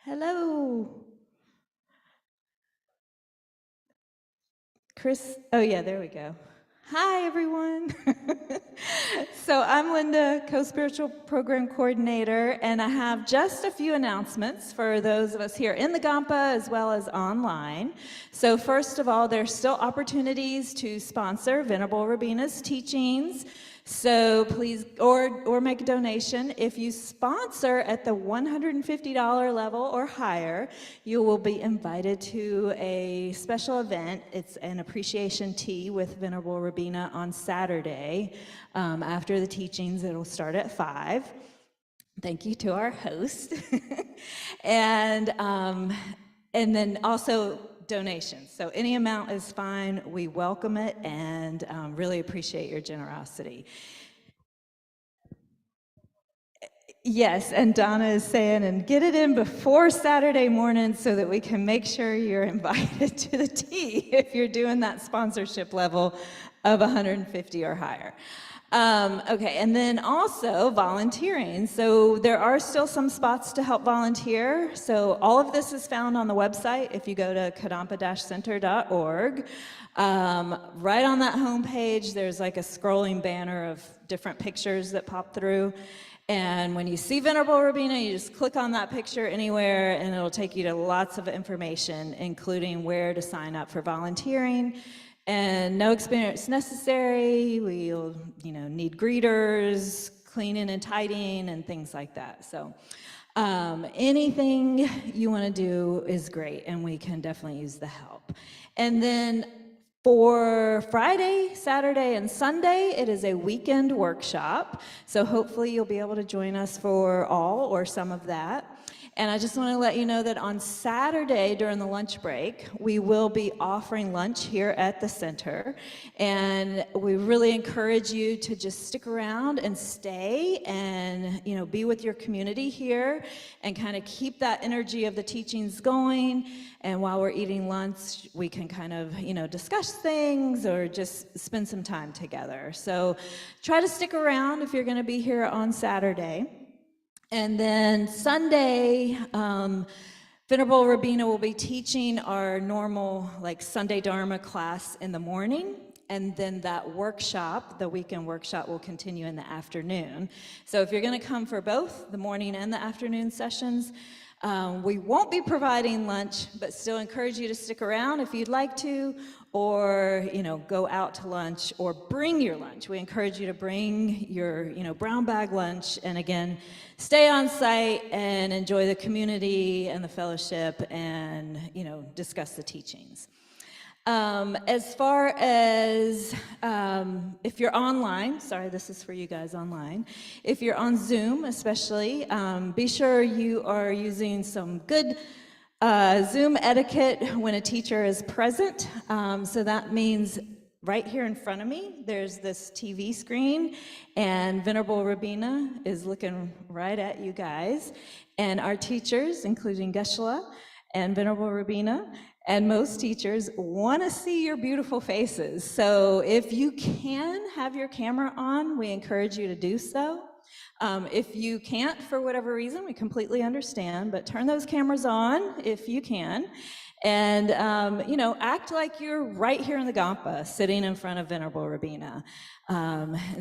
Hello. Chris, oh yeah, there we go. Hi, everyone. So I'm Linda, Co-Spiritual Program Coordinator, and I have just a few announcements for those of us here in the Gampa as well as online. So first of all, there's still opportunities to sponsor Venerable Robina's teachings. So please, or make a donation. If you sponsor at the $150 level or higher, you will be invited to a special event. It's an appreciation tea with Venerable Robina on Saturday. After the teachings, it'll start at 5. Thank you to our host. and then also donations. So any amount is fine. We welcome it and really appreciate your generosity. Yes, and Donna is saying, and get it in before Saturday morning so that we can make sure you're invited to the tea if you're doing that sponsorship level of 150 or higher. Okay, and then also volunteering. So there are still some spots to help volunteer. So all of this is found on the website if you go to kadampa-center.org. Right on that homepage, there's like a scrolling banner of different pictures that pop through. And when you see Venerable Robina, you just click on that picture anywhere and it'll take you to lots of information, including where to sign up for volunteering. And no experience necessary. We'll, need greeters, cleaning and tidying, and things like that. So anything you want to do is great, and we can definitely use the help. And then for Friday, Saturday, and Sunday, it is a weekend workshop. So hopefully you'll be able to join us for all or some of that. And I just want to let you know that on Saturday during the lunch break, we will be offering lunch here at the center. And we really encourage you to just stick around and stay and, be with your community here and kind of keep that energy of the teachings going. And while we're eating lunch, we can kind of, discuss things or just spend some time together. So try to stick around if you're going to be here on Saturday. And then Sunday, Venerable Robina will be teaching our normal Sunday Dharma class in the morning. And then that workshop, the weekend workshop, will continue in the afternoon. So if you're going to come for both the morning and the afternoon sessions, we won't be providing lunch, but still encourage you to stick around if you'd like to, or go out to lunch or bring your lunch. We encourage you to bring your brown bag lunch, and again, stay on site and enjoy the community and the fellowship and discuss the teachings. As far as if you're online, sorry, this is for you guys online. If you're on Zoom, especially, be sure you are using some good Zoom etiquette when a teacher is present. So that means right here in front of me, there's this TV screen, and Venerable Robina is looking right at you guys. And our teachers, including Geshe-la and Venerable Robina, and most teachers want to see your beautiful faces. So if you can have your camera on, we encourage you to do so. If you can't, for whatever reason, we completely understand, but turn those cameras on if you can. And, act like you're right here in the Gampa, sitting in front of Venerable Robina.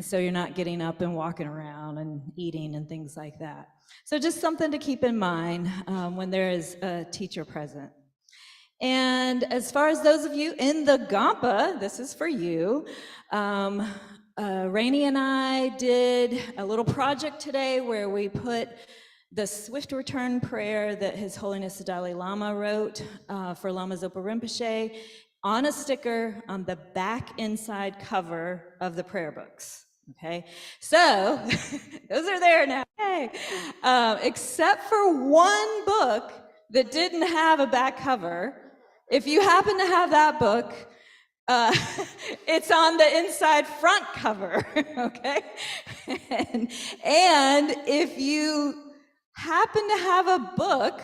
So you're not getting up and walking around and eating and things like that. So just something to keep in mind when there is a teacher present. And as far as those of you in the Gampa, this is for you. Rainey and I did a little project today where we put the Swift Return prayer that His Holiness the Dalai Lama wrote for Lama Zopa Rinpoche on a sticker on the back inside cover of the prayer books. Okay, so those are there now. Hey. Except for one book that didn't have a back cover. If you happen to have that book, it's on the inside front cover, okay? And if you happen to have a book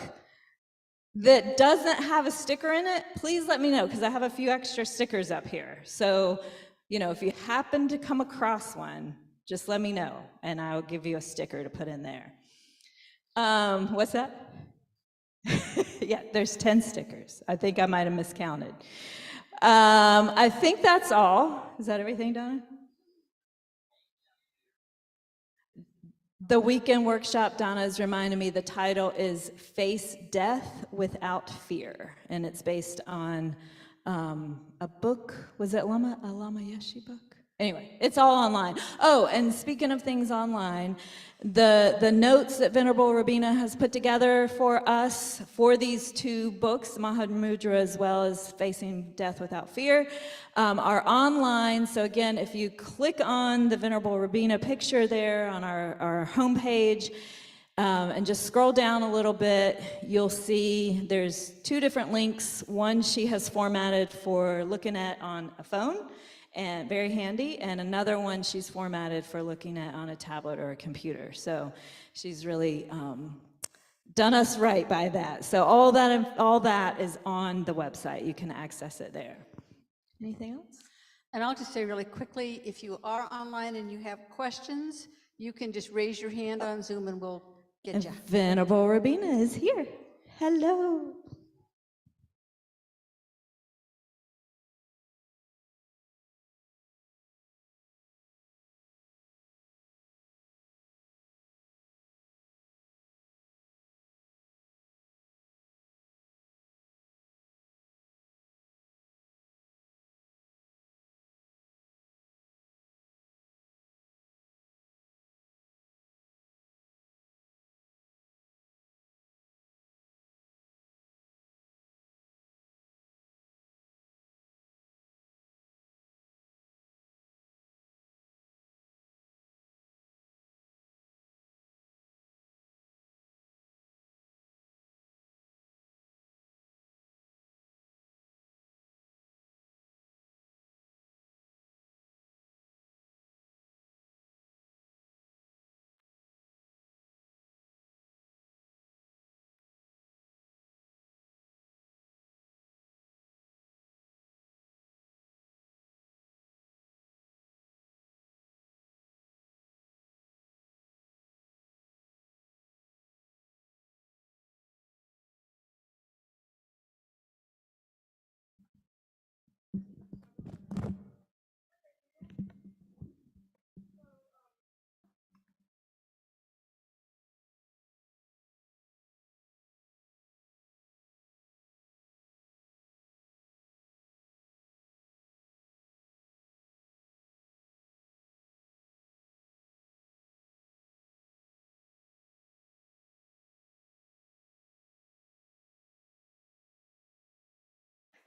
that doesn't have a sticker in it, please let me know, because I have a few extra stickers up here. So, if you happen to come across one, just let me know, and I'll give you a sticker to put in there. What's that? Yeah, there's 10 stickers. I think I might have miscounted. I think that's all. Is that everything, Donna? The weekend workshop, Donna is reminding me, the title is Face Death Without Fear, and it's based on a book. Was it a Lama Yeshe book? Anyway, it's all online. Oh, and speaking of things online, the notes that Venerable Robina has put together for us for these two books, Mahamudra as well as Facing Death Without Fear, are online. So again, if you click on the Venerable Robina picture there on our homepage, and just scroll down a little bit, you'll see there's two different links. One she has formatted for looking at on a phone, and very handy, and another one she's formatted for looking at on a tablet or a computer. So she's really done us right by that. So all that is on the website. You can access it there. Anything else? And I'll just say really quickly, if you are online and you have questions, you can just raise your hand on Zoom and we'll get you. Venerable Robina is here. Hello.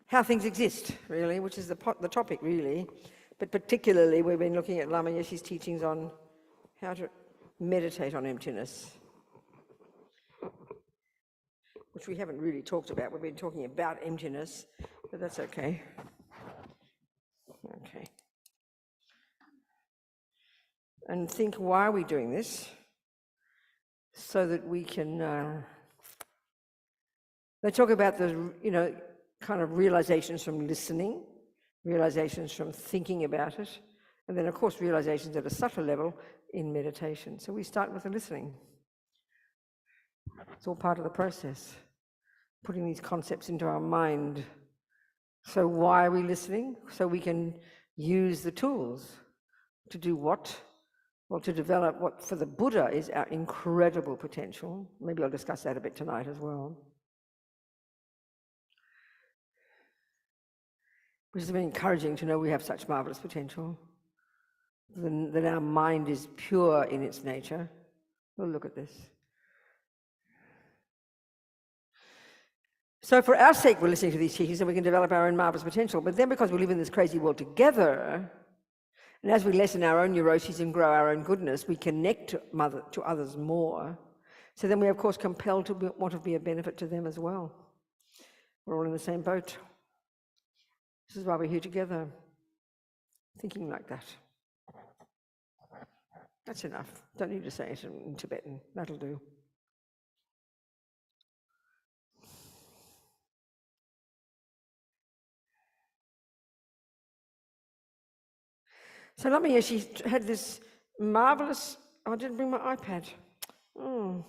How things exist, really, which is the topic, really. But particularly, we've been looking at Lama Yeshe's teachings on how to meditate on emptiness, which we haven't really talked about. We've been talking about emptiness, but that's okay. Okay. And think, why are we doing this? So that we can... they talk about the, kind of realizations from listening, realizations from thinking about it, and then, of course, realizations at a subtle level in meditation. So we start with the listening. It's all part of the process, putting these concepts into our mind. So why are we listening? So we can use the tools to do what? Well, to develop what for the Buddha is our incredible potential. Maybe I'll discuss that a bit tonight as well. Which is very encouraging to know we have such marvelous potential, that our mind is pure in its nature. We'll look at this. So for our sake, we're listening to these teachings and we can develop our own marvelous potential. But then because we live in this crazy world together, and as we lessen our own neuroses and grow our own goodness, we connect to others more. So then we're, of course, compelled to want to be a benefit to them as well. We're all in the same boat. This is why we're here together, thinking like that. That's enough. Don't need to say it in Tibetan. That'll do. So Lama Yeshe had this marvelous... Oh, I didn't bring my iPad. Oh,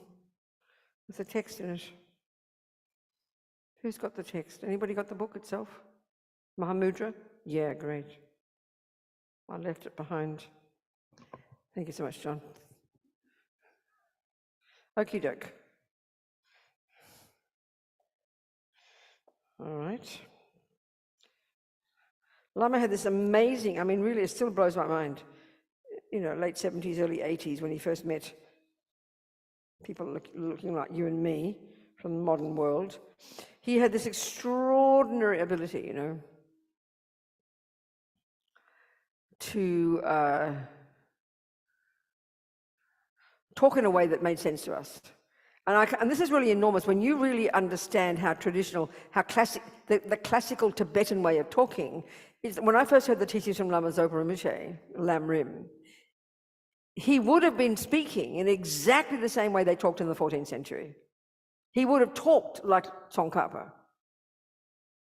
with the text in it. Who's got the text? Anybody got the book itself? Mahamudra? Yeah, great. I left it behind. Thank you so much, John. Okie doke. All right. Lama had this amazing, I mean, really, it still blows my mind. You know, late 70s, early 80s, when he first met people looking like you and me from the modern world. He had this extraordinary ability, you know, to talk in a way that made sense to us. And this is really enormous when you really understand how traditional, how classic, the classical Tibetan way of talking is. When I first heard the teachings from Lama Zopa Rinpoche, Lam Rim, he would have been speaking in exactly the same way they talked in the 14th century. He would have talked like Tsongkhapa.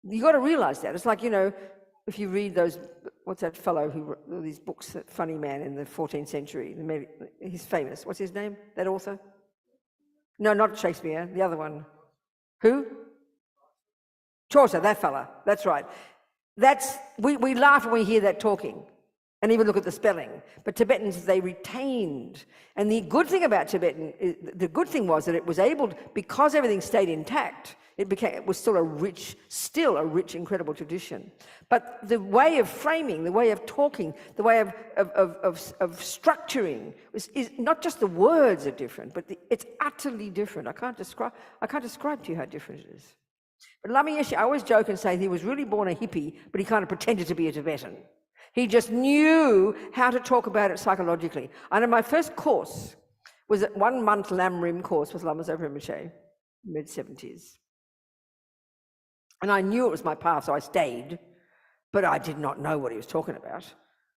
You got to realize that. It's like, you know, if you read those, what's that fellow who wrote these books, that funny man in the 14th century, he's famous. What's his name, that author? No, not Shakespeare, the other one. Who? Chaucer, that fella, that's right. We laugh when we hear that talking, and even look at the spelling. But Tibetans, they retained. And the good thing about Tibetan, the good thing was that it was able, because everything stayed intact, it was still a rich, incredible tradition. But the way of framing, the way of talking, the way of structuring is not just the words are different, but it's utterly different. I can't describe to you how different it is. But Lama Yeshe, I always joke and say he was really born a hippie, but he kind of pretended to be a Tibetan. He just knew how to talk about it psychologically. I know my first course was a 1 month Lam Rim course with Lama Zopa Rinpoche, mid-70s. And I knew it was my path, so I stayed, but I did not know what he was talking about.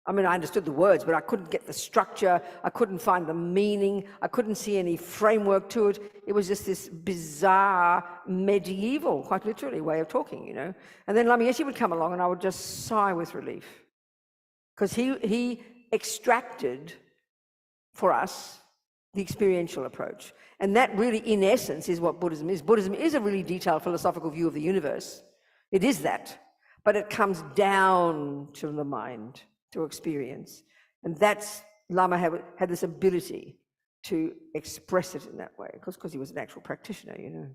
I mean, I understood the words, but I couldn't get the structure, I couldn't find the meaning, I couldn't see any framework to it. It was just this bizarre, medieval, quite literally, way of talking, you know. And then Lama Yeshe would come along and I would just sigh with relief. Because he extracted for us the experiential approach. And that really, in essence, is what Buddhism is. Buddhism is a really detailed philosophical view of the universe. It is that. But it comes down to the mind, to experience. And that's, Lama had this ability to express it in that way, because he was an actual practitioner, you know.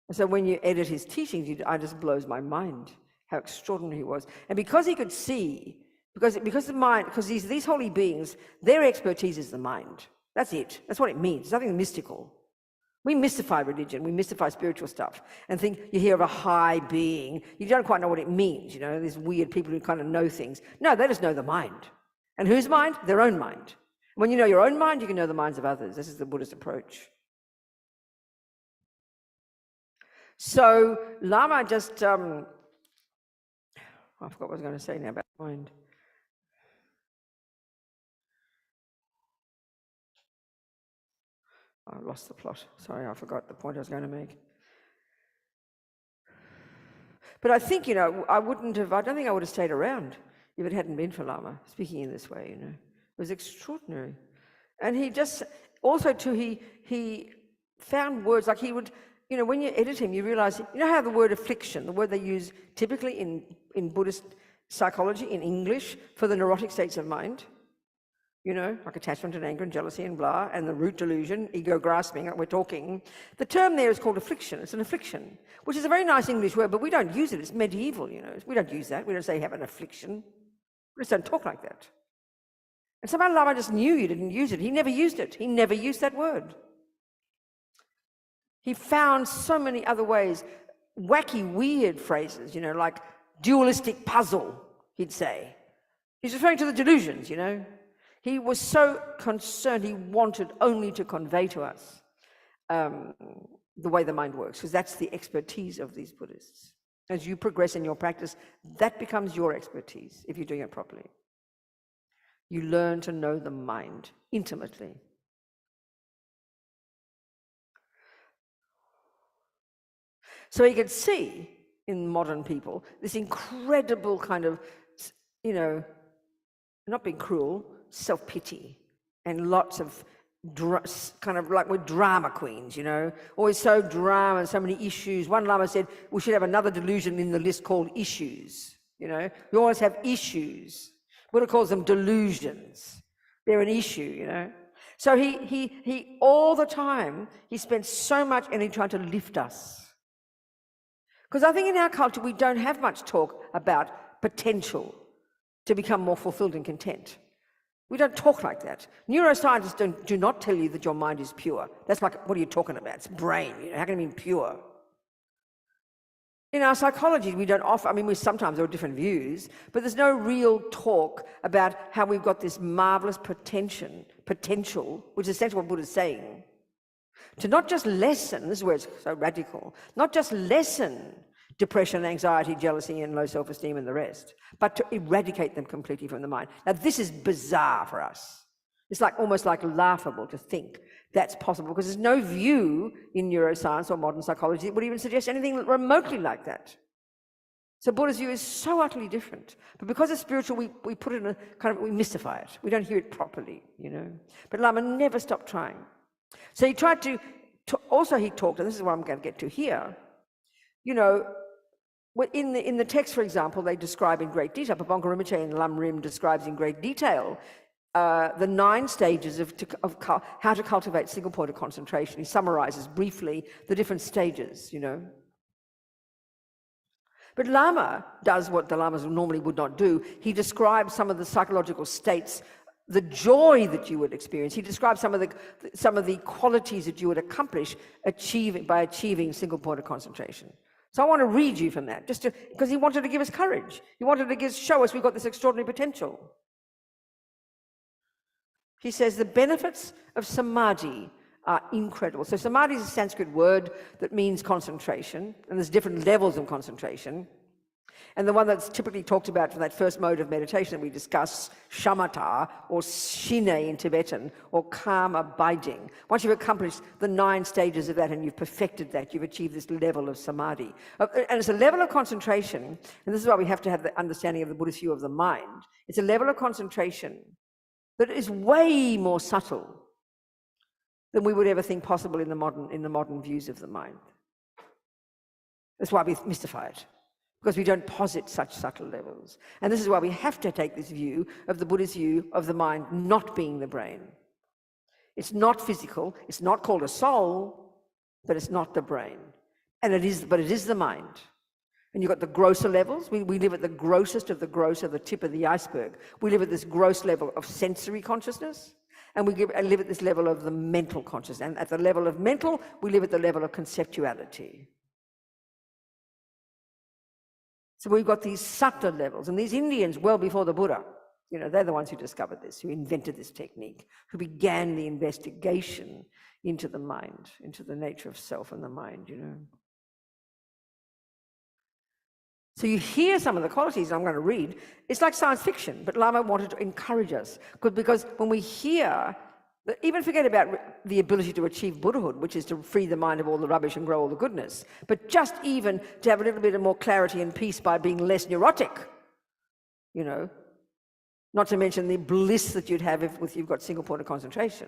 And so when you edit his teachings, it just blows my mind how extraordinary he was. And because he could see, because the mind, because these holy beings, their expertise is the mind. That's it. That's what it means. It's nothing mystical. We mystify religion, we mystify spiritual stuff, and think you hear of a high being. You don't quite know what it means, you know, these weird people who kind of know things. No, they just know the mind. And whose mind? Their own mind. When you know your own mind, you can know the minds of others. This is the Buddhist approach. So Lama just, I forgot what I was going to say now about mind. I lost the plot. Sorry, I forgot the point I was going to make. But I think, you know, I don't think I would have stayed around if it hadn't been for Lama speaking in this way, you know. It was extraordinary. And he just, also too, he found words, like he would, you know, when you edit him, you realize, you know how the word affliction, the word they use typically in Buddhist psychology, in English, for the neurotic states of mind? You know, like attachment and anger and jealousy and blah, and the root delusion, ego grasping, like we're talking. The term there is called affliction. It's an affliction, which is a very nice English word, but we don't use it. It's medieval, you know. We don't use that. We don't say have an affliction. We just don't talk like that. And somehow Lama just knew you didn't use it. He never used it. He never used that word. He found so many other ways, wacky, weird phrases, you know, like dualistic puzzle, he'd say. He's referring to the delusions, you know. He was so concerned, he wanted only to convey to us the way the mind works, because that's the expertise of these Buddhists. As you progress in your practice, that becomes your expertise, if you're doing it properly. You learn to know the mind intimately. So he could see in modern people this incredible kind of, you know, not being cruel, self-pity, and lots of kind of like we're drama queens, you know, always so drama and so many issues. One Lama said we should have another delusion in the list called issues, you know. We always have issues. Buddha calls them delusions. They're an issue, you know. So he all the time, he spent so much energy trying to lift us. Because I think in our culture, we don't have much talk about potential to become more fulfilled and content. We don't talk like that. Neuroscientists do not tell you that your mind is pure. That's like, what are you talking about? It's brain. You know, how can it be pure? In our psychology, we don't offer, I mean, sometimes there are different views, but there's no real talk about how we've got this marvelous potential, which is essentially what Buddha's saying, to not just lessen, this is where it's so radical, not just lessen depression, anxiety, jealousy, and low self-esteem and the rest, but to eradicate them completely from the mind. Now, this is bizarre for us. It's like almost like laughable to think that's possible, because there's no view in neuroscience or modern psychology that would even suggest anything remotely like that. So Buddha's view is so utterly different. But because it's spiritual, we put it in a kind of, we mystify it. We don't hear it properly, you know. But Lama never stopped trying. So he tried to also he talked, and this is what I'm going to get to here, you know, in the text, for example, they describe in great detail, Pabongka Rinpoche in Lam Rim describes in great detail the 9 stages of how to cultivate single point of concentration. He summarizes briefly the different stages, you know. But Lama does what the Lamas normally would not do. He describes some of the psychological states, the joy that you would experience. He describes some of the qualities that you would accomplish by achieving single point of concentration. So I want to read you from that, just because he wanted to give us courage. He wanted to show us we've got this extraordinary potential. He says the benefits of samadhi are incredible. So samadhi is a Sanskrit word that means concentration, and there's different levels of concentration. And the one that's typically talked about from that first mode of meditation that we discussed, shamatha, or shine in Tibetan, or calm abiding. Once you've accomplished the 9 stages of that and you've perfected that, you've achieved this level of samadhi. And it's a level of concentration, and this is why we have to have the understanding of the Buddhist view of the mind. It's a level of concentration that is way more subtle than we would ever think possible in the modern views of the mind. That's why we mystify it, because we don't posit such subtle levels. And this is why we have to take this view of the Buddhist view of the mind not being the brain. It's not physical, it's not called a soul, but it's not the brain. But it is the mind. And you've got the grosser levels. We live at the grossest of the gross, at the tip of the iceberg. We live at this gross level of sensory consciousness, and we live at this level of the mental consciousness. And at the level of mental, we live at the level of conceptuality. So we've got these subtler levels, and these Indians, well before the Buddha, you know, they're the ones who discovered this, who invented this technique, who began the investigation into the mind, into the nature of self and the mind, you know. So you hear some of the qualities I'm going to read. It's like science fiction, but Lama wanted to encourage us, because when we hear, even forget about the ability to achieve Buddhahood, which is to free the mind of all the rubbish and grow all the goodness, but just even to have a little bit of more clarity and peace by being less neurotic, you know, not to mention the bliss that you'd have if you've got single point of concentration,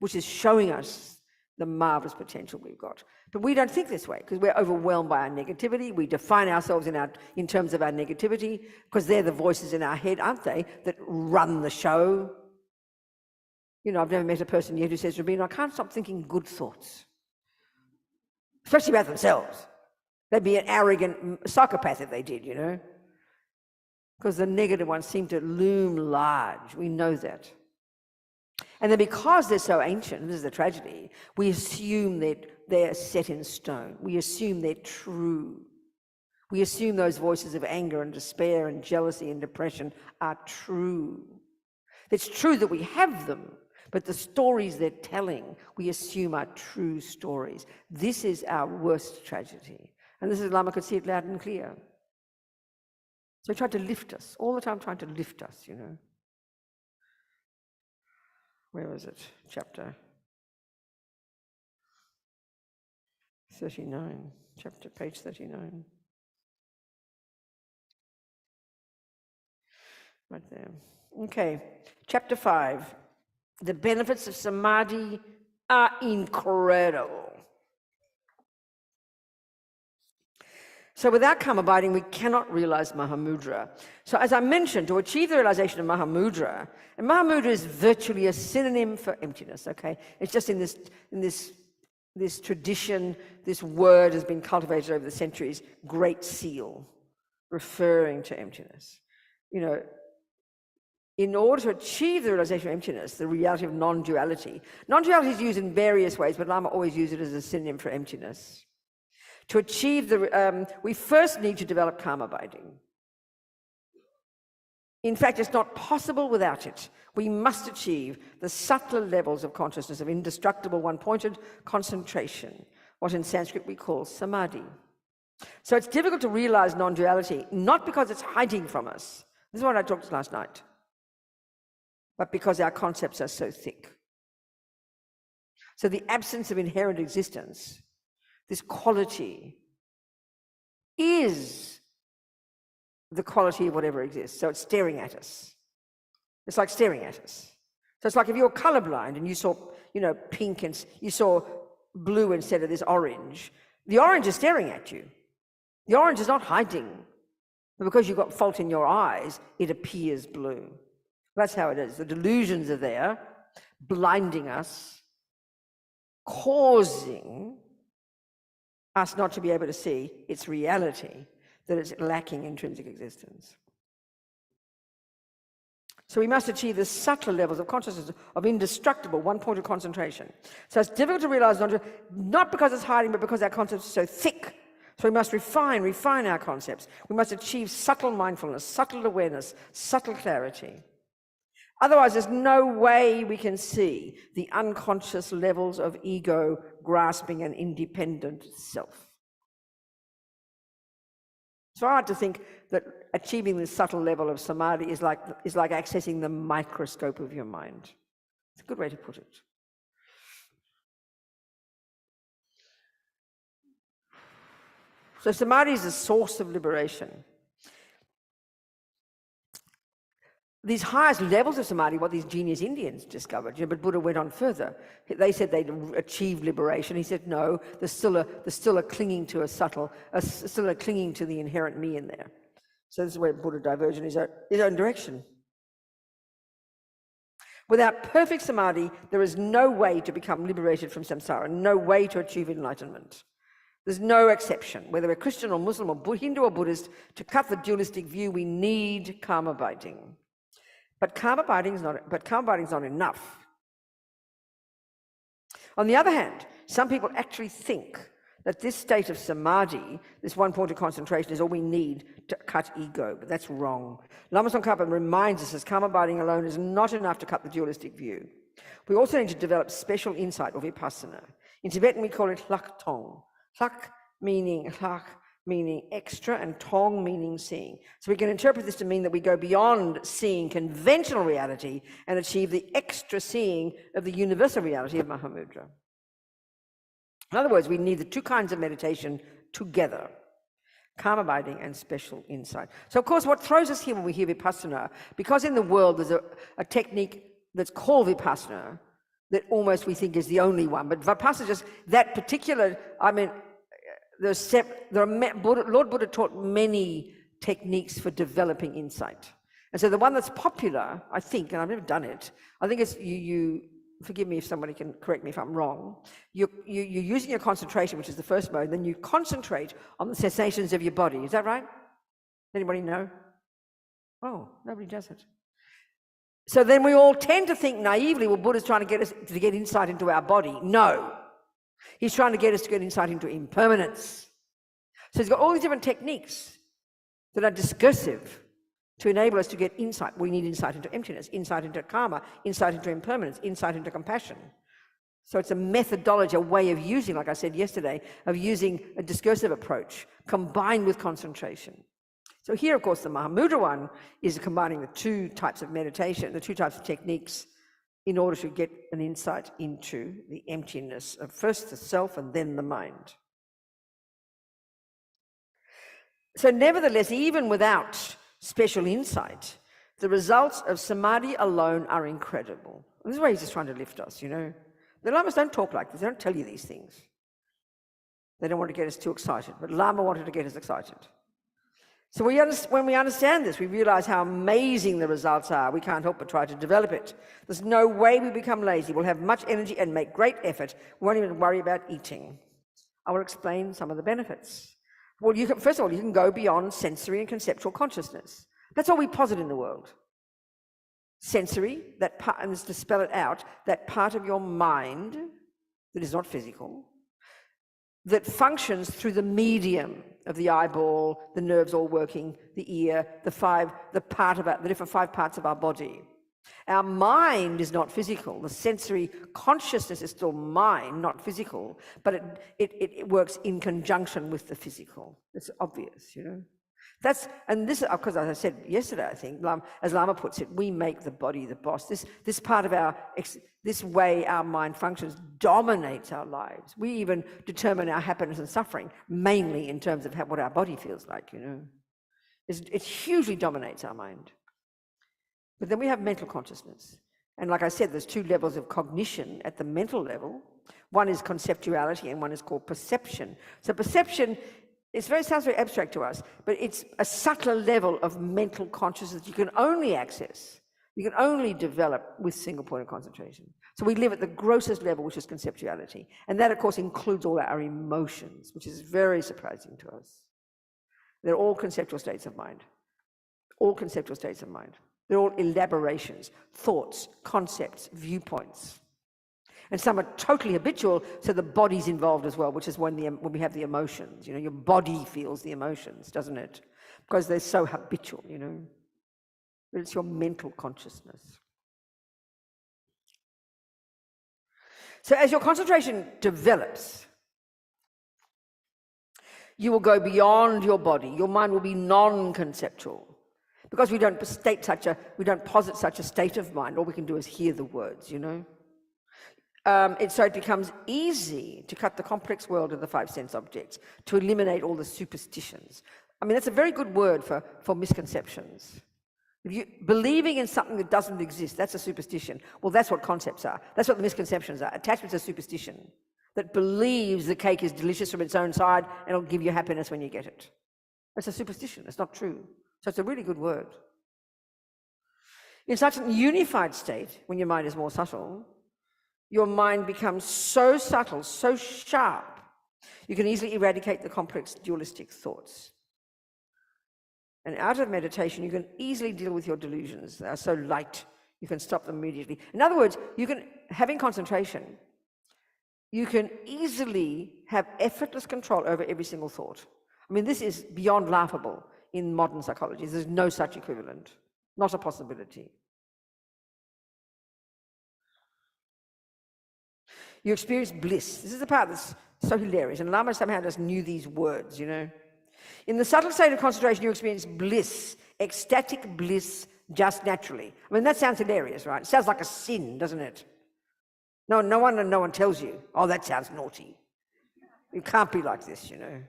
which is showing us the marvelous potential we've got. But we don't think this way, because we're overwhelmed by our negativity. We define ourselves in terms of our negativity, because they're the voices in our head, aren't they, that run the show. You know, I've never met a person yet who says, Robina, I can't stop thinking good thoughts, especially about themselves. They'd be an arrogant psychopath if they did, you know, because the negative ones seem to loom large. We know that. And then because they're so ancient, this is the tragedy, we assume that they're set in stone. We assume they're true. We assume those voices of anger and despair and jealousy and depression are true. It's true that we have them, but the stories they're telling, we assume are true stories. This is our worst tragedy. And this is Lama could see it loud and clear. So he tried to lift us, all the time trying to lift us, you know. Where was it? Chapter 39. Page 39. Right there. Okay, chapter 5. The benefits of samadhi are incredible. So without karma abiding, we cannot realize Mahamudra. So as I mentioned, to achieve the realization of Mahamudra, and Mahamudra is virtually a synonym for emptiness, okay? It's just in this tradition, this word has been cultivated over the centuries, Great Seal, referring to emptiness. You know, in order to achieve the realization of emptiness, the reality of non-duality is used in various ways, but Lama always uses it as a synonym for emptiness. To achieve we first need to develop karma abiding. In fact, it's not possible without it. We must achieve the subtler levels of consciousness of indestructible one-pointed concentration, what in Sanskrit we call samadhi. So it's difficult to realize non-duality, not because it's hiding from us. This is what I talked last night. But because our concepts are so thick. So the absence of inherent existence, this quality, is the quality of whatever exists. So it's staring at us. It's like staring at us. So it's like if you're colorblind and you saw, pink and you saw blue instead of this orange, the orange is staring at you. The orange is not hiding. But because you've got fault in your eyes, it appears blue. That's how it is. The delusions are there, blinding us, causing us not to be able to see its reality, that it's lacking intrinsic existence. So we must achieve the subtler levels of consciousness of indestructible one-pointed concentration. So it's difficult to realize, not because it's hiding, but because our concepts are so thick. So we must refine our concepts. We must achieve subtle mindfulness, subtle awareness, subtle clarity. Otherwise, there's no way we can see the unconscious levels of ego grasping an independent self. It's hard to think that achieving this subtle level of samadhi is like accessing the microscope of your mind. It's a good way to put it. So samadhi is a source of liberation. These highest levels of samadhi, what these genius Indians discovered, but Buddha went on further. They said they'd achieved liberation. He said, no, there's still a clinging to still a clinging to the inherent me in there. So this is where Buddha diverged in his own direction. Without perfect samadhi, there is no way to become liberated from samsara, no way to achieve enlightenment. There's no exception. Whether we're Christian or Muslim or Hindu or Buddhist, to cut the dualistic view, we need karma abiding. But karma abiding is not enough. On the other hand, some people actually think that this state of samadhi, this one-pointed concentration, is all we need to cut ego, but that's wrong. Lama Tsongkhapa reminds us that karma abiding alone is not enough to cut the dualistic view. We also need to develop special insight or vipassana. In Tibetan, we call it hlak tong. Hlak meaning extra, and tong meaning seeing. So we can interpret this to mean that we go beyond seeing conventional reality and achieve the extra seeing of the universal reality of Mahamudra. In other words, we need the two kinds of meditation together, karma abiding and special insight. So of course, what throws us here when we hear vipassana, because in the world there's a technique that's called vipassana that almost we think is the only one, but vipassana just that particular, Lord Buddha taught many techniques for developing insight. And so the one that's popular, I think, and I've never done it, I think it's you forgive me if somebody can correct me if I'm wrong, you're using your concentration, which is the first mode, then you concentrate on the sensations of your body. Is that right? Anybody know? Oh, nobody does it. So then we all tend to think naively, well, Buddha's trying to get us to get insight into our body. No. He's trying to get us to get insight into impermanence. So he's got all these different techniques that are discursive to enable us to get insight. We need insight into emptiness, insight into karma, insight into impermanence, insight into compassion. So it's a methodology, a way of using, like I said yesterday, of using a discursive approach combined with concentration. So here, of course, the Mahamudra one is combining the two types of meditation, the two types of techniques, in order to get an insight into the emptiness of first the self and then the mind. So nevertheless, even without special insight, the results of samadhi alone are incredible. This is why he's just trying to lift us, you know. The lamas don't talk like this. They don't tell you these things. They don't want to get us too excited. But Lama wanted to get us excited. So when we understand this, we realize how amazing the results are. We can't help but try to develop it. There's no way we become lazy. We'll have much energy and make great effort. We won't even worry about eating. I will explain some of the benefits. Well, first of all, you can go beyond sensory and conceptual consciousness. That's all we posit in the world. Sensory, that part, and to spell it out, that part of your mind that is not physical, that functions through the medium of the eyeball, the nerves all working, the ear, the different 5 parts of our body. Our mind is not physical. The sensory consciousness is still mind, not physical, but it works in conjunction with the physical. It's obvious, you know. And this, because as I said yesterday, I think, as Lama puts it, we make the body the boss. This part of this way our mind functions dominates our lives. We even determine our happiness and suffering, mainly in terms of what our body feels like, you know. It hugely dominates our mind. But then we have mental consciousness. And like I said, there's 2 levels of cognition at the mental level. One is conceptuality and one is called perception. So perception, sounds very abstract to us, but it's a subtler level of mental consciousness you can only access, you can only develop with single point of concentration. So we live at the grossest level, which is conceptuality. And that, of course, includes all our emotions, which is very surprising to us. They're all conceptual states of mind. All conceptual states of mind. They're all elaborations, thoughts, concepts, viewpoints. And some are totally habitual, so the body's involved as well, which is when we have the emotions. You know, your body feels the emotions, doesn't it? Because they're so habitual, you know. But it's your mental consciousness. So as your concentration develops, you will go beyond your body. Your mind will be non-conceptual. Because we don't posit such a state of mind, all we can do is hear the words, you know. So it becomes easy to cut the complex world of the 5 sense objects, to eliminate all the superstitions. I mean, that's a very good word for misconceptions. Believing in something that doesn't exist, that's a superstition. Well, that's what concepts are. That's what the misconceptions are. Attachment's a superstition that believes the cake is delicious from its own side and it'll give you happiness when you get it. It's a superstition. It's not true. So it's a really good word. In such a unified state, when your mind is more subtle, your mind becomes so subtle, so sharp, you can easily eradicate the complex dualistic thoughts. And out of meditation, you can easily deal with your delusions. They are so light, you can stop them immediately. In other words, having concentration, you can easily have effortless control over every single thought. I mean, this is beyond laughable in modern psychology. There's no such equivalent, not a possibility. You experience bliss. This is the part that's so hilarious. And Lama somehow just knew these words, you know. In the subtle state of concentration, you experience bliss, ecstatic bliss, just naturally. I mean, that sounds hilarious, right? It sounds like a sin, doesn't it? No one tells you, oh, that sounds naughty. It can't be like this, you know.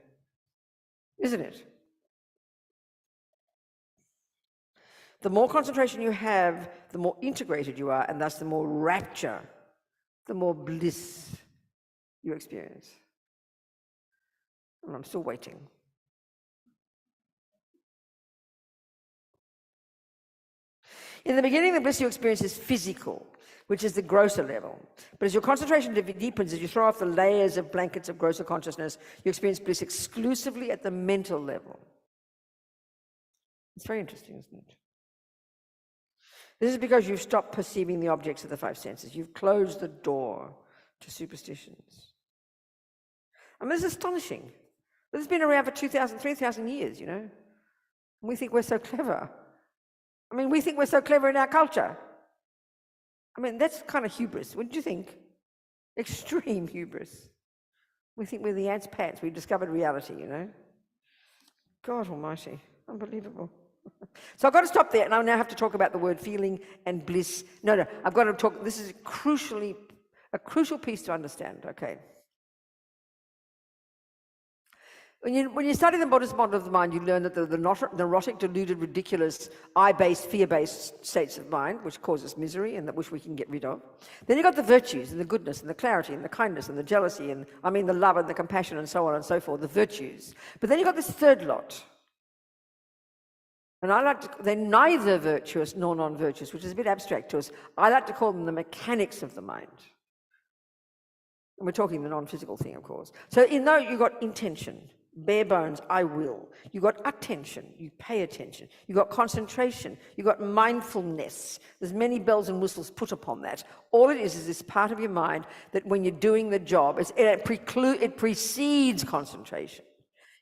Isn't it? The more concentration you have, the more integrated you are, and thus the more rapture, the more bliss you experience. And I'm still waiting. In the beginning, the bliss you experience is physical, which is the grosser level. But as your concentration deepens, as you throw off the layers of blankets of grosser consciousness, you experience bliss exclusively at the mental level. It's very interesting, isn't it? This is because you've stopped perceiving the objects of the 5 senses. You've closed the door to superstitions. I mean, this is astonishing. This has been around for 2,000, 3,000 years, you know. And we think we're so clever. I mean, we think we're so clever in our culture. I mean, that's kind of hubris, wouldn't you think? Extreme hubris. We think we're the ants' pants. We've discovered reality, you know. God almighty. Unbelievable. So I've got to stop there, and I now have to talk about the word feeling and bliss. No, I've got to talk, this is a crucial piece to understand, okay. When you study the Buddhist model of the mind, you learn that the neurotic, deluded, ridiculous, I-based, fear-based states of mind, which cause us misery and that which we can get rid of. Then you've got the virtues and the goodness and the clarity and the kindness and the jealousy and, the love and the compassion and so on and so forth, the virtues. But then you've got this third lot. And they're neither virtuous nor non-virtuous, which is a bit abstract to us. I like to call them the mechanics of the mind. And we're talking the non-physical thing, of course. So in those, you've got intention. Bare bones, I will. You got attention, you pay attention. You got concentration, you got mindfulness. There's many bells and whistles put upon that. All it is this part of your mind that when you're doing the job, it precedes concentration.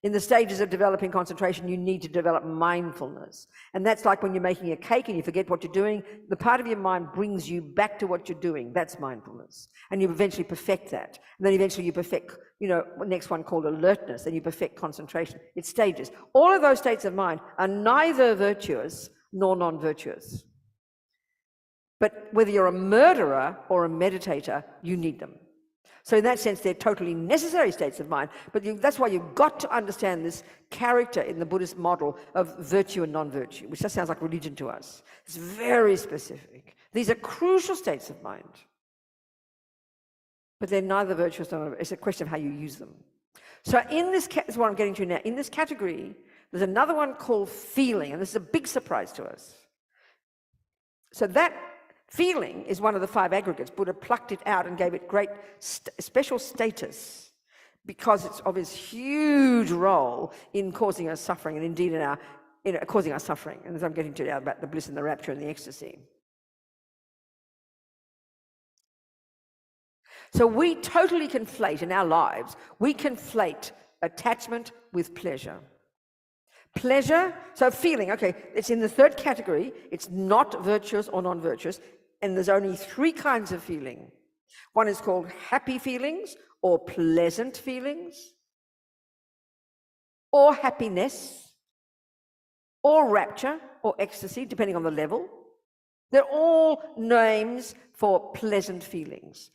In the stages of developing concentration, you need to develop mindfulness. And that's like when you're making a cake and you forget what you're doing, the part of your mind brings you back to what you're doing. That's mindfulness. And you eventually perfect that. And then eventually you perfect, next one called alertness, and you perfect concentration. It's stages. All of those states of mind are neither virtuous nor non-virtuous. But whether you're a murderer or a meditator, you need them. So in that sense, they're totally necessary states of mind. But that's why you've got to understand this character in the Buddhist model of virtue and non-virtue, which just sounds like religion to us. It's very specific. These are crucial states of mind. But they're neither virtuous nor non-virtuous. It's a question of how you use them. So in this is what I'm getting to now. In this category, there's another one called feeling, and this is a big surprise to us. So that feeling is one of the 5 aggregates. Buddha plucked it out and gave it great special status because it's of its huge role in causing us suffering, and indeed in causing us suffering. And as I'm getting to now about the bliss and the rapture and the ecstasy. So we totally conflate in our lives, we conflate attachment with pleasure. Pleasure, so feeling, okay, it's in the third category. It's not virtuous or non-virtuous. And there's only 3 kinds of feeling. One is called happy feelings or pleasant feelings, or happiness, or rapture, or ecstasy, depending on the level. They're all names for pleasant feelings.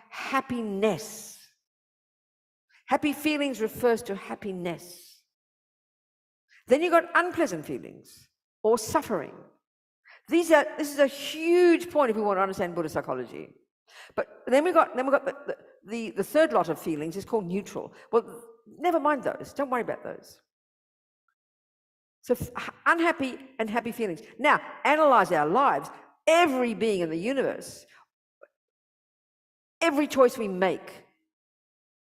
Happiness. Happy feelings refers to happiness. Then you've got unpleasant feelings or suffering. This is a huge point if we want to understand Buddhist psychology. But then we got the third lot of feelings is called neutral. Well, never mind those. Don't worry about those. So unhappy and happy feelings. Now, analyze our lives. Every being in the universe, every choice we make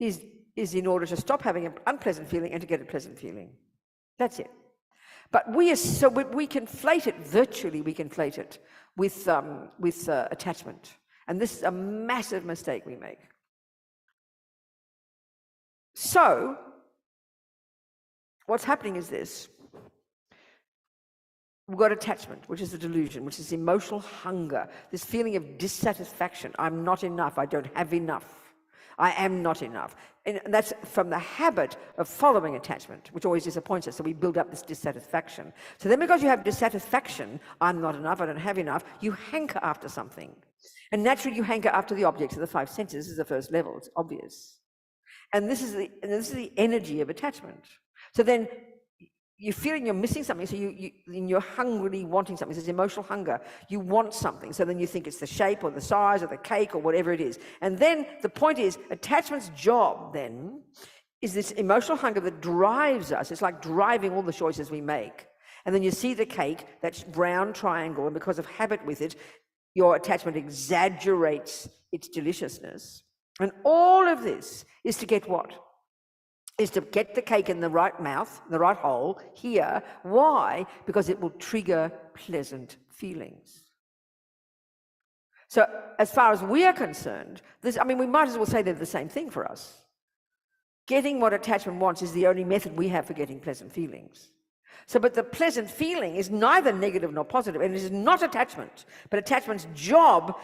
is in order to stop having an unpleasant feeling and to get a pleasant feeling. That's it. But we conflate it virtually. We conflate it with attachment, and this is a massive mistake we make. So, what's happening is this: we've got attachment, which is a delusion, which is emotional hunger, this feeling of dissatisfaction. I'm not enough. I don't have enough. I am not enough. And that's from the habit of following attachment, which always disappoints us. So we build up this dissatisfaction. So then because you have dissatisfaction, I'm not enough, I don't have enough, you hanker after something. And naturally you hanker after the objects of the 5 senses. This is the first level, it's obvious. And this is the energy of attachment. So then you're feeling you're missing something, so you're hungrily wanting something. This is emotional hunger. You want something, so then you think it's the shape or the size or the cake or whatever it is. And then the point is, attachment's job then is this emotional hunger that drives us. It's like driving all the choices we make. And then you see the cake, that brown triangle, and because of habit with it, your attachment exaggerates its deliciousness. And all of this is to get what? Is to get the cake in the right mouth, the right hole, here. Why? Because it will trigger pleasant feelings. So as far as we are concerned, we might as well say they're the same thing for us. Getting what attachment wants is the only method we have for getting pleasant feelings. So, but the pleasant feeling is neither negative nor positive, and it is not attachment. But attachment's job,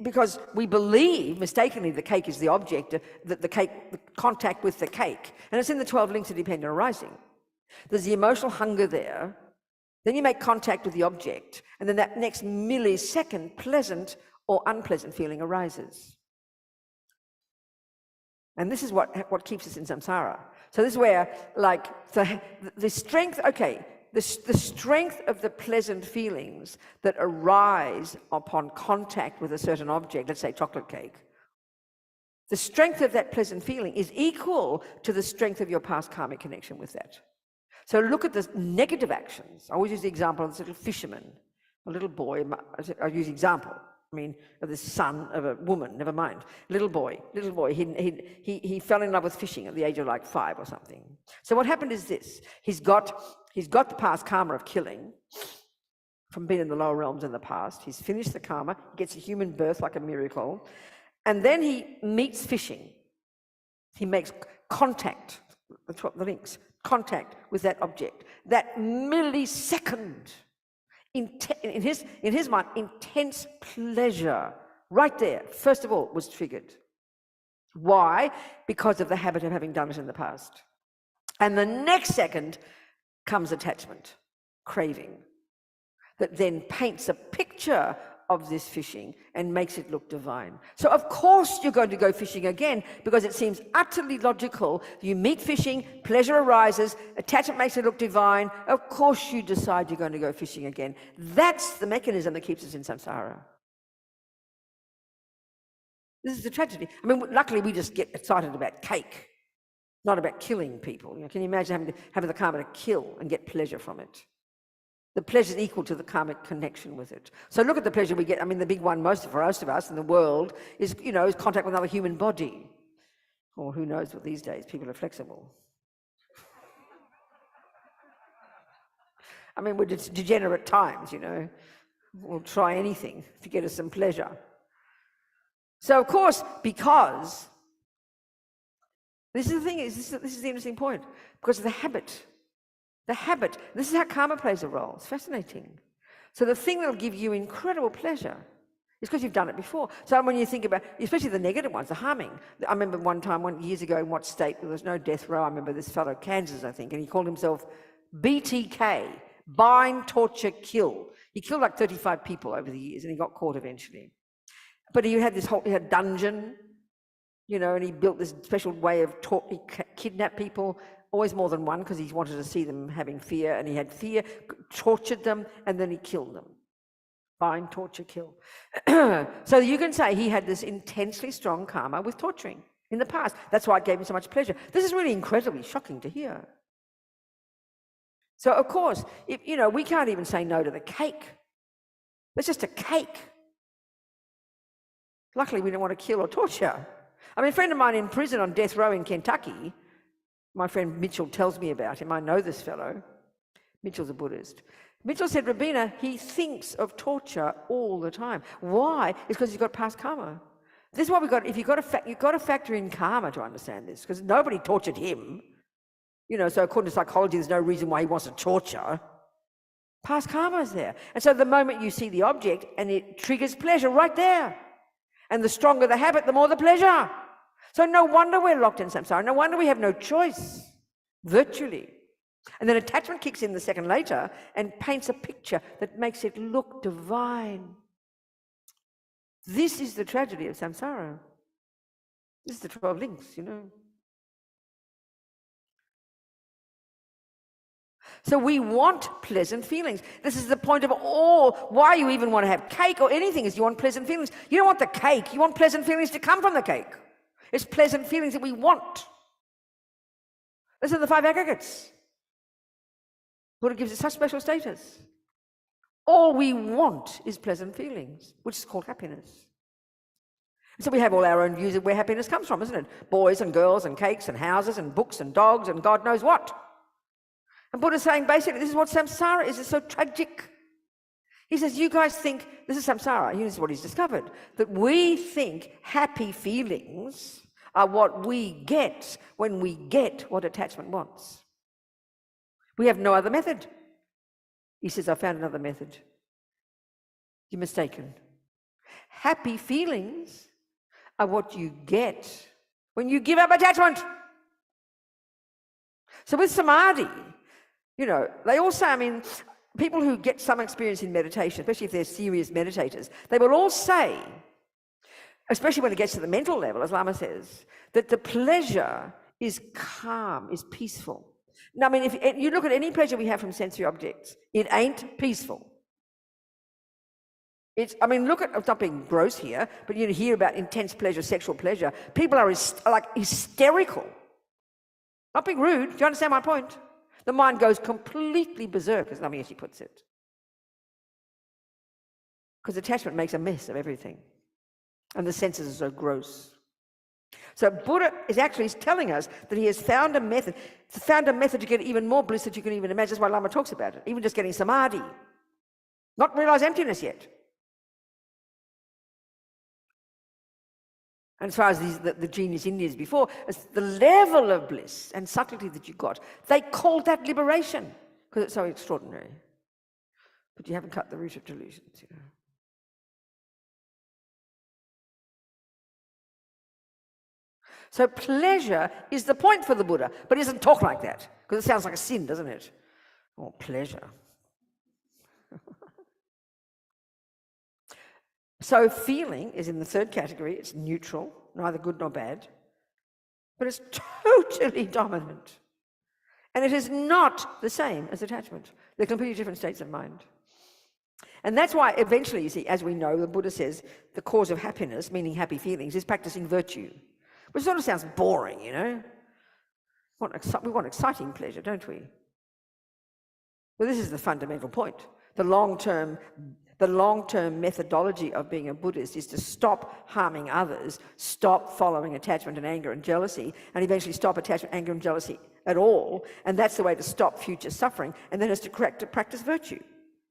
because we believe mistakenly the cake is the object, the contact with the cake, and it's in the 12 links of dependent arising. There's the emotional hunger there. Then you make contact with the object, and then that next millisecond, pleasant or unpleasant feeling arises. And this is what keeps us in samsara. So this is where, like, the strength, okay, the strength of the pleasant feelings that arise upon contact with a certain object, let's say chocolate cake, the strength of that pleasant feeling is equal to the strength of your past karmic connection with that. So look at the negative actions. I always use the example of this little fisherman, a little boy. I use example. I mean, of the son of a woman. Never mind. Little boy. He fell in love with fishing at the age of like 5 or something. So what happened is this: he's got the past karma of killing from being in the lower realms in the past. He's finished the karma. He gets a human birth like a miracle, and then he meets fishing. He makes contact. That's what the links. Contact with that object. That millisecond, in his mind, intense pleasure right there, first of all, was triggered. Why? Because of the habit of having done it in the past. And the next second comes attachment, craving, that then paints a picture of this fishing and makes it look divine. So of course you're going to go fishing again, because it seems utterly logical. You meet fishing, pleasure arises, attachment makes it look divine. Of course you decide you're going to go fishing again. That's the mechanism that keeps us in samsara. This is the tragedy. I mean, luckily we just get excited about cake, not about killing people. You know, can you imagine having the karma to kill and get pleasure from it? The pleasure is equal to the karmic connection with it. So look at the pleasure we get. I mean, the big one for most of us in the world is, is contact with another human body. Or who knows what these days, people are flexible. I mean, we're just degenerate times, We'll try anything to get us some pleasure. So of course, because, this is the thing, this is the interesting point, because of the habit. The habit, this is how karma plays a role. It's fascinating. So the thing that'll give you incredible pleasure is because you've done it before. So when you think about, especially the negative ones, the harming. I remember years ago in what state, there was no death row. I remember this fellow, Kansas, I think, and he called himself BTK, bind, torture, kill. He killed like 35 people over the years, and he got caught eventually. But he had he had dungeon, and he built this special way of he kidnapped people, always more than one, because he wanted to see them having fear, and he had fear, tortured them, and then he killed them. Bind, torture, kill. So you can say he had this intensely strong karma with torturing in the past. That's why it gave him so much pleasure. This is really incredibly shocking to hear. So of course, we can't even say no to the cake. It's just a cake. Luckily, we don't want to kill or torture. I mean, a friend of mine in prison on death row in Kentucky, my friend Mitchell tells me about him. I know this fellow. Mitchell's a Buddhist. Mitchell said, Robina, he thinks of torture all the time. Why? It's because he's got past karma. This is what you've got to factor in karma to understand this, because nobody tortured him. So according to psychology, there's no reason why he wants to torture. Past karma is there. And so the moment you see the object, and it triggers pleasure right there. And the stronger the habit, the more the pleasure. So no wonder we're locked in samsara. No wonder we have no choice, virtually. And then attachment kicks in the second later and paints a picture that makes it look divine. This is the tragedy of samsara. This is the 12 links, So we want pleasant feelings. This is the point of why you even want to have cake or anything, is you want pleasant feelings. You don't want the cake. You want pleasant feelings to come from the cake. It's pleasant feelings that we want. Those are the 5 aggregates. Buddha gives it such special status. All we want is pleasant feelings, which is called happiness. So we have all our own views of where happiness comes from, isn't it? Boys and girls and cakes and houses and books and dogs and God knows what. And Buddha's saying basically this is what samsara is. It's so tragic. He says, you guys think, this is samsara, here's what he's discovered, that we think happy feelings are what we get when we get what attachment wants. We have no other method. He says, I found another method. You're mistaken. Happy feelings are what you get when you give up attachment. So with samadhi, they all say, people who get some experience in meditation, especially if they're serious meditators, they will all say, especially when it gets to the mental level, as Lama says, that the pleasure is calm, is peaceful. Now, I mean, if you look at any pleasure we have from sensory objects, it ain't peaceful. I mean, look at, I'm not being gross here, but you hear about intense pleasure, sexual pleasure. People are like hysterical. Not being rude, do you understand my point? The mind goes completely berserk, as Lama Yeshe puts it. Because attachment makes a mess of everything. And the senses are so gross. So Buddha is actually telling us that he has found a method to get even more bliss that you can even imagine. That's why Lama talks about it. Even just getting samadhi. Not realize emptiness yet. And as far as the genius Indians before, as the level of bliss and subtlety that you got, they called that liberation because it's so extraordinary. But you haven't cut the root of delusions, you know. So pleasure is the point for the Buddha, but he doesn't talk like that because it sounds like a sin, doesn't it? Oh, pleasure. So feeling is in the third category. It's neutral, neither good nor bad, but it's totally dominant. And it is not the same as attachment. They're completely different states of mind. And that's why eventually, you see, as we know, the Buddha says the cause of happiness, meaning happy feelings, is practicing virtue. Which sort of sounds boring, you know. We want exciting pleasure, don't we? Well, this is the fundamental point. The long-term methodology of being a Buddhist is to stop harming others, stop following attachment and anger and jealousy, and eventually stop attachment, anger and jealousy at all. And that's the way to stop future suffering. And then it's to practice virtue.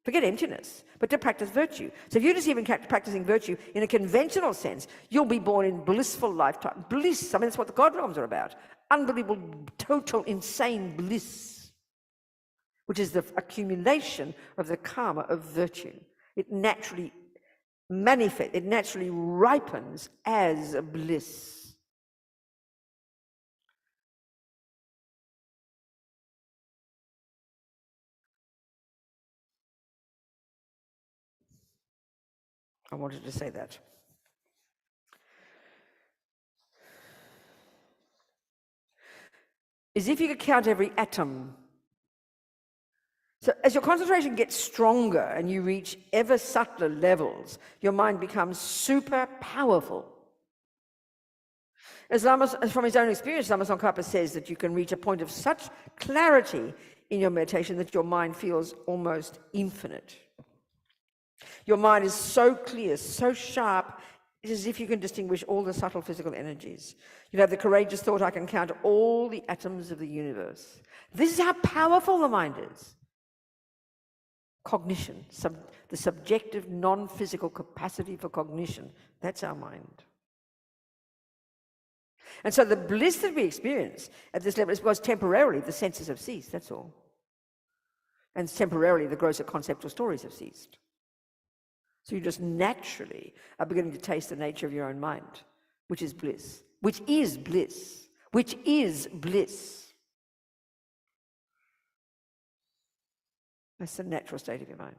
Forget emptiness, but to practice virtue. So if you're just even practicing virtue in a conventional sense, you'll be born in blissful lifetime. Bliss, I mean, that's what the God realms are about. Unbelievable, total, insane bliss, which is the accumulation of the karma of virtue. It naturally manifests, it naturally ripens as a bliss. I wanted to say that. Is if you could count every atom. So as your concentration gets stronger and you reach ever subtler levels, your mind becomes super powerful. As from his own experience, Lama Tsongkhapa says that you can reach a point of such clarity in your meditation that your mind feels almost infinite. Your mind is so clear, so sharp, it's as if you can distinguish all the subtle physical energies. You have the courageous thought, I can count all the atoms of the universe. This is how powerful the mind is. Cognition, the subjective, non-physical capacity for cognition, that's our mind. And so the bliss that we experience at this level is because temporarily the senses have ceased, that's all. And temporarily the grosser conceptual stories have ceased. So you just naturally are beginning to taste the nature of your own mind, which is bliss, which is bliss, which is bliss. That's the natural state of your mind.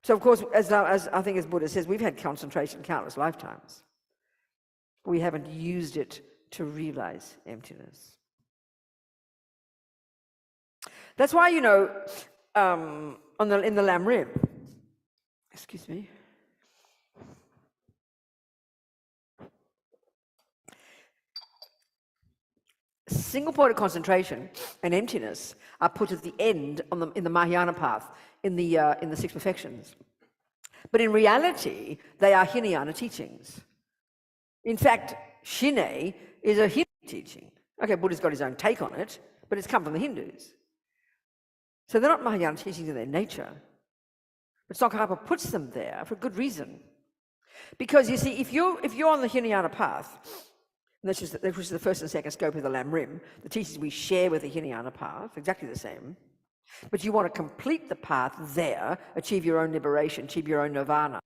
So of course, as I think as Buddha says, we've had concentration countless lifetimes. We haven't used it to realize emptiness. That's why, you know, in the Lam Rim, excuse me. Single point of concentration and emptiness are put at the end in the Mahayana path, in the Six Perfections. But in reality, they are Hinayana teachings. In fact, Shine is a Hindu teaching. Okay, Buddha's got his own take on it, but it's come from the Hindus. So they're not Mahayana teachings in their nature. But Tsongkhapa puts them there for good reason. Because you see, if you're on the Hinayana path, which is the first and second scope of the Lam Rim, the teachings we share with the Hinayana path, exactly the same, but you want to complete the path there, achieve your own liberation, achieve your own nirvana,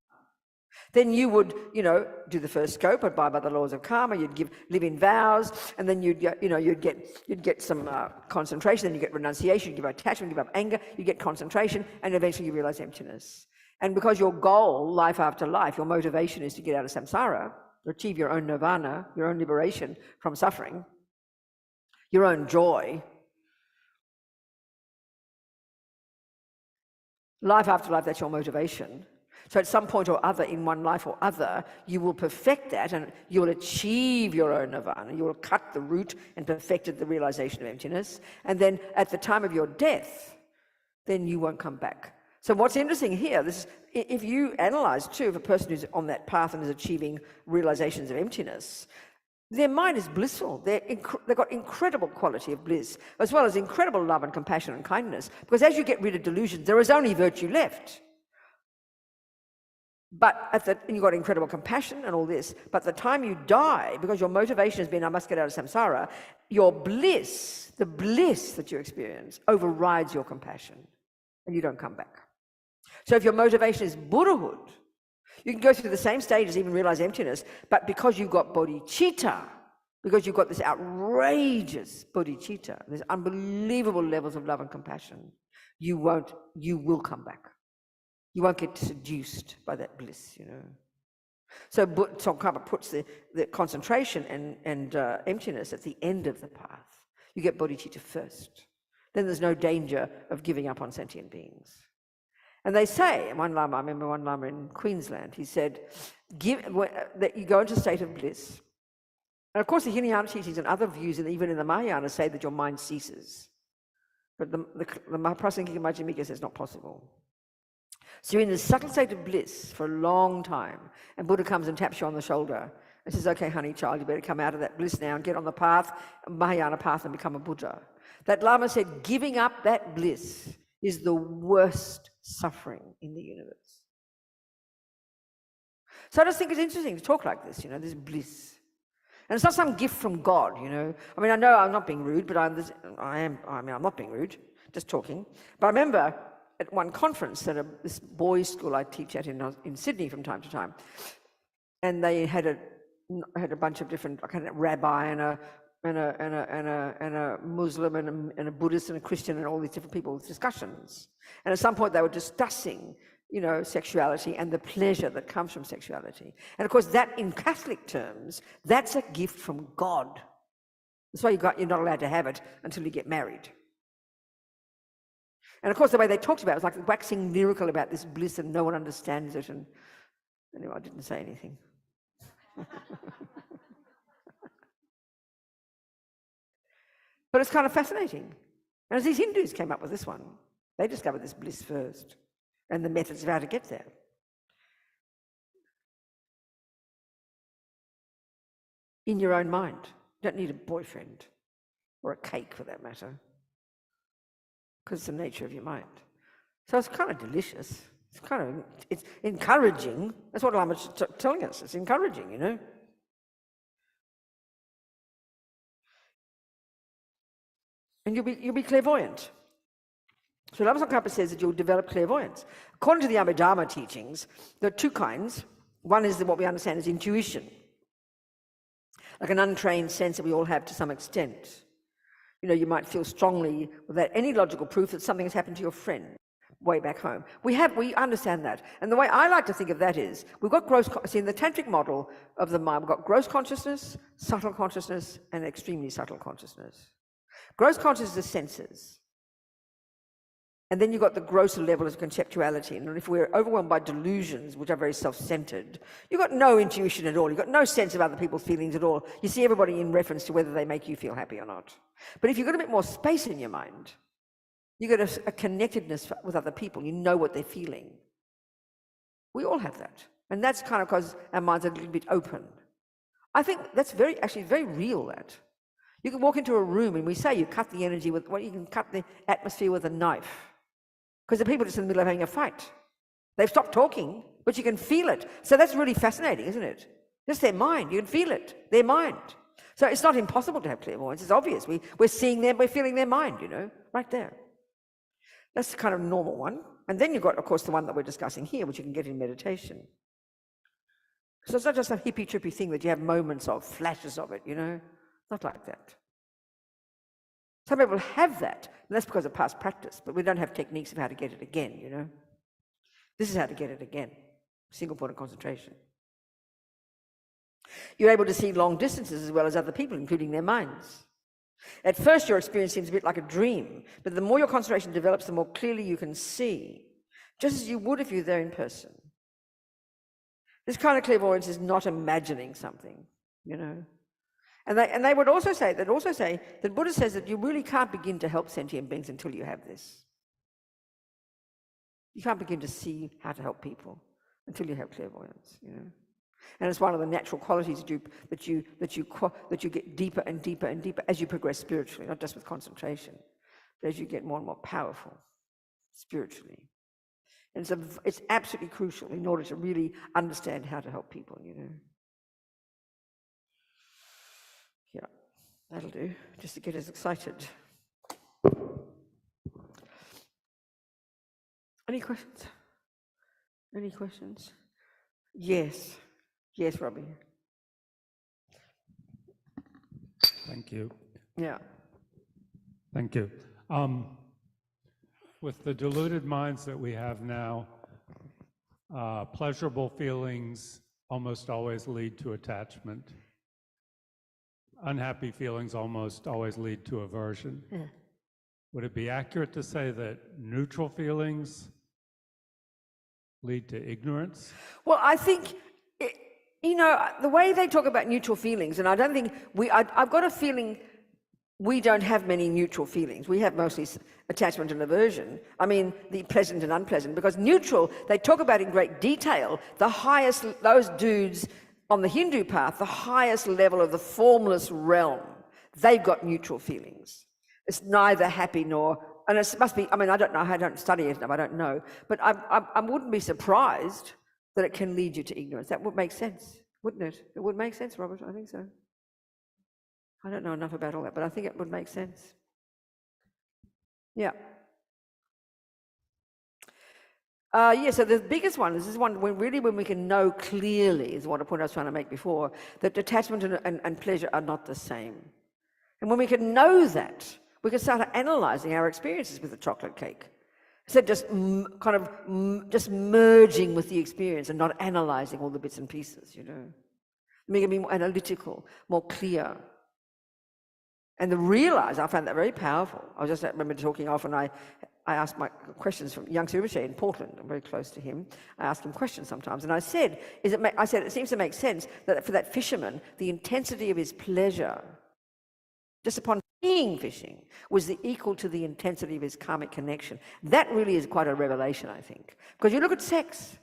then you would, you know, do the first scope, abide by the laws of karma, you'd live in vows, and then you'd get some concentration, then you get renunciation, you give up attachment, you give up anger, you get concentration, and eventually you realize emptiness. And because your goal, life after life, your motivation is to get out of samsara, to achieve your own nirvana, your own liberation from suffering, your own joy, life after life, that's your motivation. So at some point or other, in one life or other, you will perfect that and you will achieve your own nirvana. You will cut the root and perfected the realization of emptiness. And then at the time of your death, then you won't come back. So what's interesting here, this is, if you analyze too, if a person who's on that path and is achieving realizations of emptiness, their mind is blissful. They've got incredible quality of bliss, as well as incredible love and compassion and kindness. Because as you get rid of delusions, there is only virtue left. But and you've got incredible compassion and all this, but the time you die, because your motivation has been, I must get out of samsara, your bliss, the bliss that you experience, overrides your compassion, and you don't come back. So if your motivation is Buddhahood, you can go through the same stages, even realize emptiness, but because you've got bodhicitta, because you've got this outrageous bodhicitta, there's unbelievable levels of love and compassion, you will come back. You won't get seduced by that bliss, you know. So Tsongkhapa puts the concentration and emptiness at the end of the path. You get bodhicitta first. Then there's no danger of giving up on sentient beings. And they say, one Lama, I remember one Lama in Queensland, he said, that you go into a state of bliss. And of course the Hinayana teachings and other views, and even in the Mahayana, say that your mind ceases. But the Prasangika Majjhimika says it's not possible. So you're in this subtle state of bliss for a long time, and Buddha comes and taps you on the shoulder and says, okay, honey child, you better come out of that bliss now and get on the path, Mahayana path, and become a Buddha. That Lama said, giving up that bliss is the worst suffering in the universe. So I just think it's interesting to talk like this, you know, this bliss. And it's not some gift from God, you know. I mean, I know I'm not being rude, but I'm not being rude, just talking. But I remember at one conference at this boys' school I teach at in Sydney from time to time, and they had a bunch of different, like a rabbi and a Muslim and a Buddhist and a Christian and all these different people with discussions. And at some point they were discussing, you know, sexuality and the pleasure that comes from sexuality. And of course that, in Catholic terms, that's a gift from God. That's why you're not allowed to have it until you get married. And of course, the way they talked about it was like waxing lyrical about this bliss and no one understands it. And anyway, I didn't say anything. But it's kind of fascinating. And as these Hindus came up with this one, they discovered this bliss first and the methods of how to get there. In your own mind. You don't need a boyfriend or a cake for that matter, because it's the nature of your mind. So it's kind of delicious. It's encouraging. That's what Lama's telling us. It's encouraging, you know. And you'll be clairvoyant. So Lama Tsongkhapa says that you'll develop clairvoyance. According to the Abhidharma teachings, there are two kinds. One is what we understand as intuition, like an untrained sense that we all have to some extent. You know, you might feel strongly without any logical proof that something has happened to your friend way back home. We understand that. And the way I like to think of that is, we've got in the tantric model of the mind, we've got gross consciousness, subtle consciousness, and extremely subtle consciousness. Gross consciousness is senses. And then you've got the grosser level of conceptuality. And if we're overwhelmed by delusions, which are very self-centered, you've got no intuition at all. You've got no sense of other people's feelings at all. You see everybody in reference to whether they make you feel happy or not. But if you've got a bit more space in your mind, you get a connectedness with other people. You know what they're feeling. We all have that. And that's kind of because our minds are a little bit open. I think that's very real, that. You can walk into a room and we say you cut the energy with, you can cut the atmosphere with a knife. Because the people are just in the middle of having a fight. They've stopped talking, but you can feel it. So that's really fascinating, isn't it? Just their mind, you can feel it, their mind. So it's not impossible to have clairvoyance, it's obvious. We're seeing them, we're feeling their mind, you know, right there. That's the kind of normal one. And then you've got, of course, the one that we're discussing here, which you can get in meditation. So it's not just a hippy-trippy thing that you have moments of, flashes of it, you know. Not like that. Some people have that, and that's because of past practice, but we don't have techniques of how to get it again, you know. This is how to get it again. Single point of concentration. You're able to see long distances as well as other people, including their minds. At first, your experience seems a bit like a dream, but the more your concentration develops, the more clearly you can see, just as you would if you were there in person. This kind of clairvoyance is not imagining something, you know. And they would also say, that Buddha says that you really can't begin to help sentient beings until you have this. You can't begin to see how to help people until you have clairvoyance, you know. And it's one of the natural qualities that you get deeper and deeper and deeper as you progress spiritually, not just with concentration, but as you get more and more powerful spiritually. And so it's absolutely crucial in order to really understand how to help people, you know. Yeah, that'll do, just to get us excited. Any questions? Any questions? Yes. Yes, Robbie. Thank you. Yeah. Thank you. With the deluded minds that we have now, pleasurable feelings almost always lead to attachment. Unhappy feelings almost always lead to aversion. Yeah. Would it be accurate to say that neutral feelings lead to ignorance? Well, I think, you know, the way they talk about neutral feelings, and I don't think I've got a feeling we don't have many neutral feelings. We have mostly attachment and aversion. I mean, the pleasant and unpleasant, because neutral, they talk about in great detail, the highest, those dudes on the Hindu path, the highest level of the formless realm, they've got neutral feelings. It's neither happy nor, and it must be, I mean, I don't know, I don't study it enough, I don't know, but I wouldn't be surprised that it can lead you to ignorance. That would make sense, wouldn't it? It would make sense, Robert, I think so. I don't know enough about all that, but I think it would make sense. Yeah. Yeah, so the biggest one, this is one when we can know clearly, is what a point I was trying to make before, that attachment and pleasure are not the same. And when we can know that, we can start analysing our experiences with the chocolate cake. Instead of just merging with the experience and not analysing all the bits and pieces, you know. Making it more analytical, more clear. And the realize, I found that very powerful. I remember talking often, I asked my questions from young Rinpoche in Portland. I'm very close to him. I ask him questions sometimes. And I said, it seems to make sense that for that fisherman, the intensity of his pleasure, just upon seeing fishing, was equal to the intensity of his karmic connection. That really is quite a revelation, I think. Because you look at sex.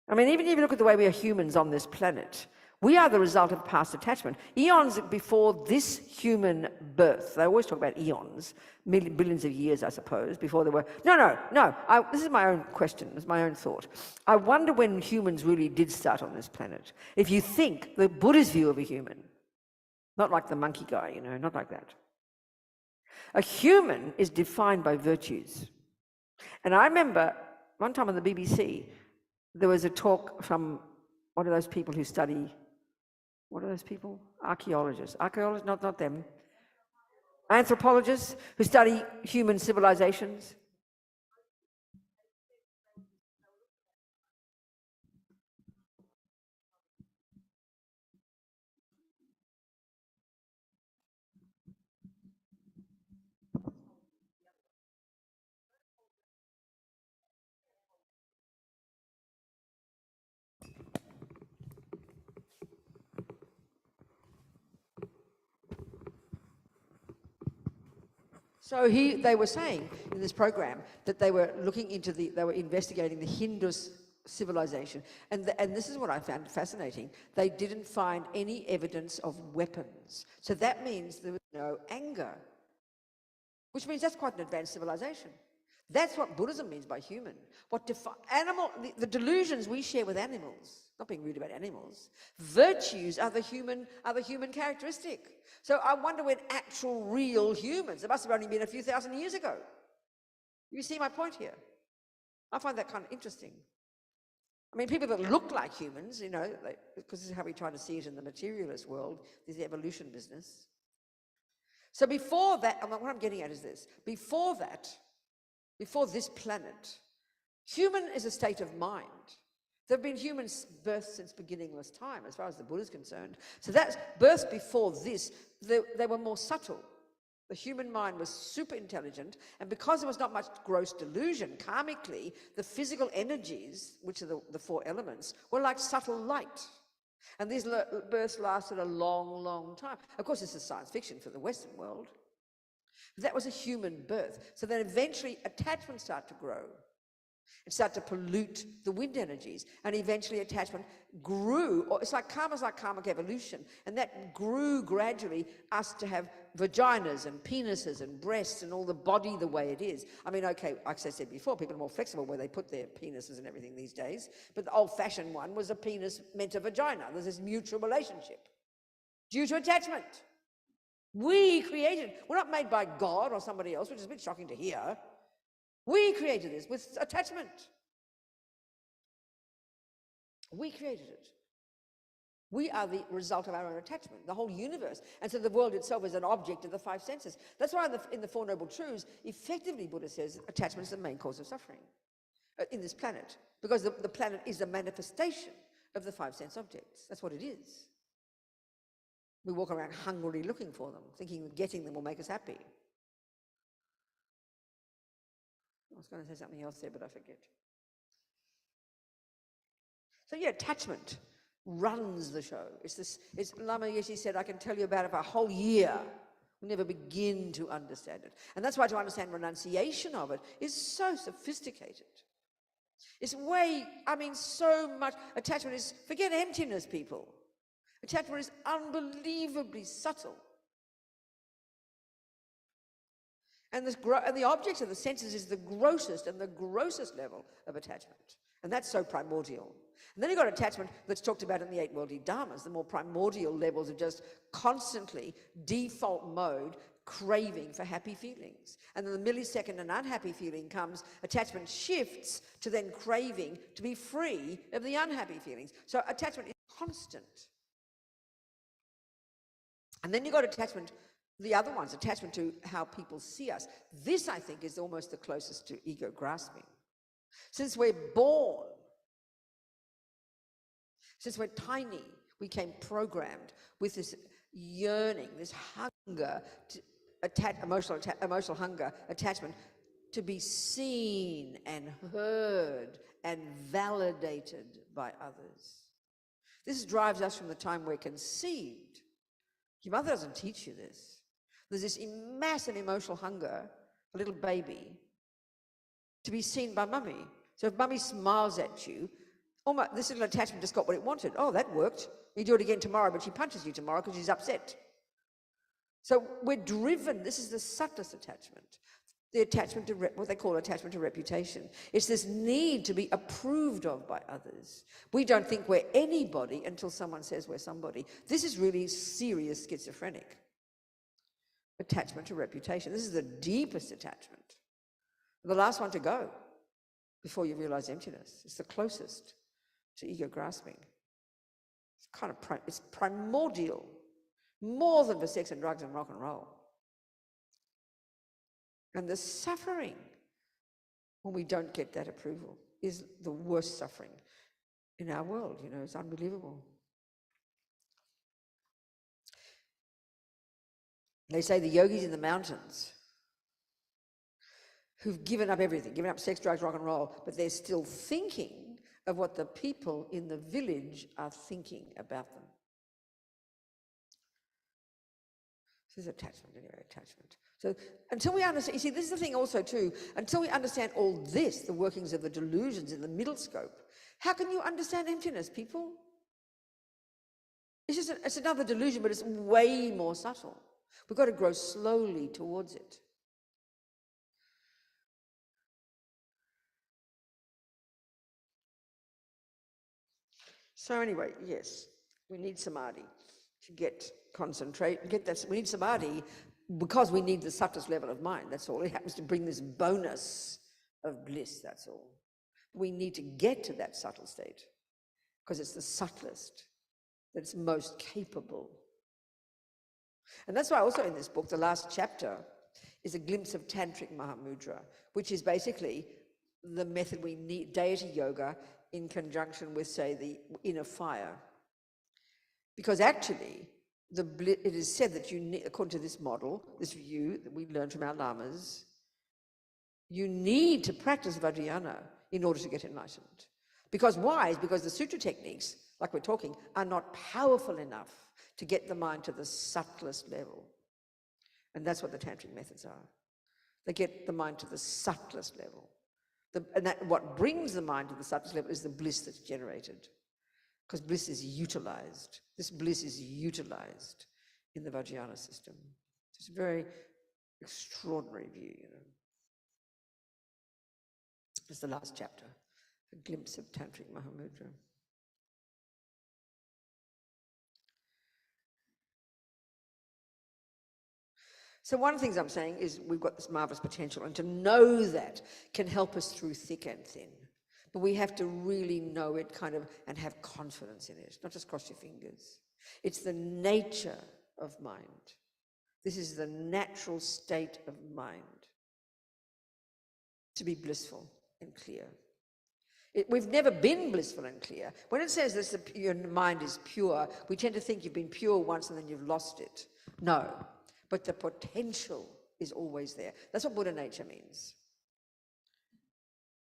I mean, even if you look at the way we are humans on this planet, we are the result of past attachment. Eons before this human birth, they always talk about eons, billions of years, I suppose, before there were... No, this is my own question, it's my own thought. I wonder when humans really did start on this planet. If you think the Buddha's view of a human, not like the monkey guy, you know, not like that. A human is defined by virtues. And I remember one time on the BBC, there was a talk from one of those people who study... What are those people? Archaeologists, not them. Anthropologists who study human civilizations. So they were saying in this program that they were investigating the Hindu civilization. And this is what I found fascinating. They didn't find any evidence of weapons. So that means there was no anger, which means that's quite an advanced civilization. That's what Buddhism means by human. The delusions we share with animals, not being rude about animals, virtues are the human characteristic. So I wonder when actual real humans, it must have only been a few thousand years ago. You see my point here? I find that kind of interesting. I mean, people that look like humans, you know, because this is how we try to see it in the materialist world, this evolution business. So before that, what I'm getting at is this, before this planet, Human is a state of mind. There have been human births since beginningless time, as far as the Buddha is concerned. So that's births before this, they were more subtle. The human mind was super intelligent, and because there was not much gross delusion, karmically, the physical energies, which are the four elements, were like subtle light. And these births lasted a long, long time. Of course, this is science fiction for the Western world. But that was a human birth. So then eventually attachments start to grow. It started to pollute the wind energies, and eventually attachment grew, or it's like karmic evolution, and that grew gradually us to have vaginas and penises and breasts and all the body the way it is. I mean, okay, like I said before, people are more flexible where they put their penises and everything these days, but the old-fashioned one was a penis meant a vagina. There's this mutual relationship due to attachment. We created it. We're not made by God or somebody else, which is a bit shocking to hear. We created this with attachment. We created it. We are the result of our own attachment, the whole universe. And so the world itself is an object of the five senses. That's why in the Four Noble Truths, effectively, Buddha says attachment is the main cause of suffering in this planet, because the planet is a manifestation of the five sense objects. That's what it is. We walk around hungrily looking for them, thinking that getting them will make us happy. I was going to say something else there, but I forget. So yeah, attachment runs the show. It's Lama Yeshe said, I can tell you about it for a whole year. We never begin to understand it. And that's why to understand renunciation of it is so sophisticated. It's so much. Attachment is, forget emptiness, people. Attachment is unbelievably subtle. And the objects of the senses is the grossest level of attachment. And that's so primordial. And then you've got attachment that's talked about in the 8 worldly dharmas, the more primordial levels of just constantly default mode craving for happy feelings. And then the millisecond an unhappy feeling comes, attachment shifts to then craving to be free of the unhappy feelings. So attachment is constant. And then you've got attachment. The other one's attachment to how people see us. This, I think, is almost the closest to ego grasping. Since we're born, since we're tiny, we came programmed with this yearning, this hunger, emotional hunger, attachment, to be seen and heard and validated by others. This drives us from the time we're conceived. Your mother doesn't teach you this. There's this massive emotional hunger, a little baby, to be seen by mummy. So if mummy smiles at you, this little attachment just got what it wanted. Oh, that worked. You do it again tomorrow, but she punches you tomorrow because she's upset. So we're driven. This is the subtlest attachment. The attachment to what they call attachment to reputation. It's this need to be approved of by others. We don't think we're anybody until someone says we're somebody. This is really serious schizophrenic. Attachment to reputation. This is the deepest attachment. The last one to go before you realize emptiness. It's the closest to ego grasping. It's primordial, more than for sex and drugs and rock and roll. And the suffering when we don't get that approval is the worst suffering in our world. It's unbelievable. They say the yogis in the mountains who've given up everything, given up sex, drugs, rock and roll, but they're still thinking of what the people in the village are thinking about them. This is attachment, anyway, attachment. So until we understand, you see, this is the thing also too, until we understand all this, the workings of the delusions in the middle scope, how can you understand emptiness, people? It's another delusion, but it's way more subtle. We've got to grow slowly towards it. So anyway, yes, we need samadhi to concentrate, get that. We need samadhi because we need the subtlest level of mind. That's all. It happens to bring this bonus of bliss. That's all. We need to get to that subtle state because it's the subtlest, that's most capable. And that's why also in this book, the last chapter is a glimpse of Tantric Mahamudra, which is basically the method we need, deity yoga, in conjunction with, say, the inner fire. Because actually, it is said that you need, according to this model, this view that we learned from our lamas, you need to practice Vajrayana in order to get enlightened. Because why? It's because the sutra techniques, like we're talking, are not powerful enough to get the mind to the subtlest level. And that's what the tantric methods are. They get the mind to the subtlest level. What brings the mind to the subtlest level is the bliss that's generated. Because bliss is utilized. This bliss is utilized in the Vajrayana system. It's a very extraordinary view, you know. It's the last chapter, a glimpse of Tantric Mahamudra. So one of the things I'm saying is we've got this marvelous potential, and to know that can help us through thick and thin. But we have to really know it kind of and have confidence in it, not just cross your fingers. It's the nature of mind. This is the natural state of mind, to be blissful and clear. We've never been blissful and clear. When it says that your mind is pure, we tend to think you've been pure once and then you've lost it. No, but the potential is always there. That's what Buddha nature means.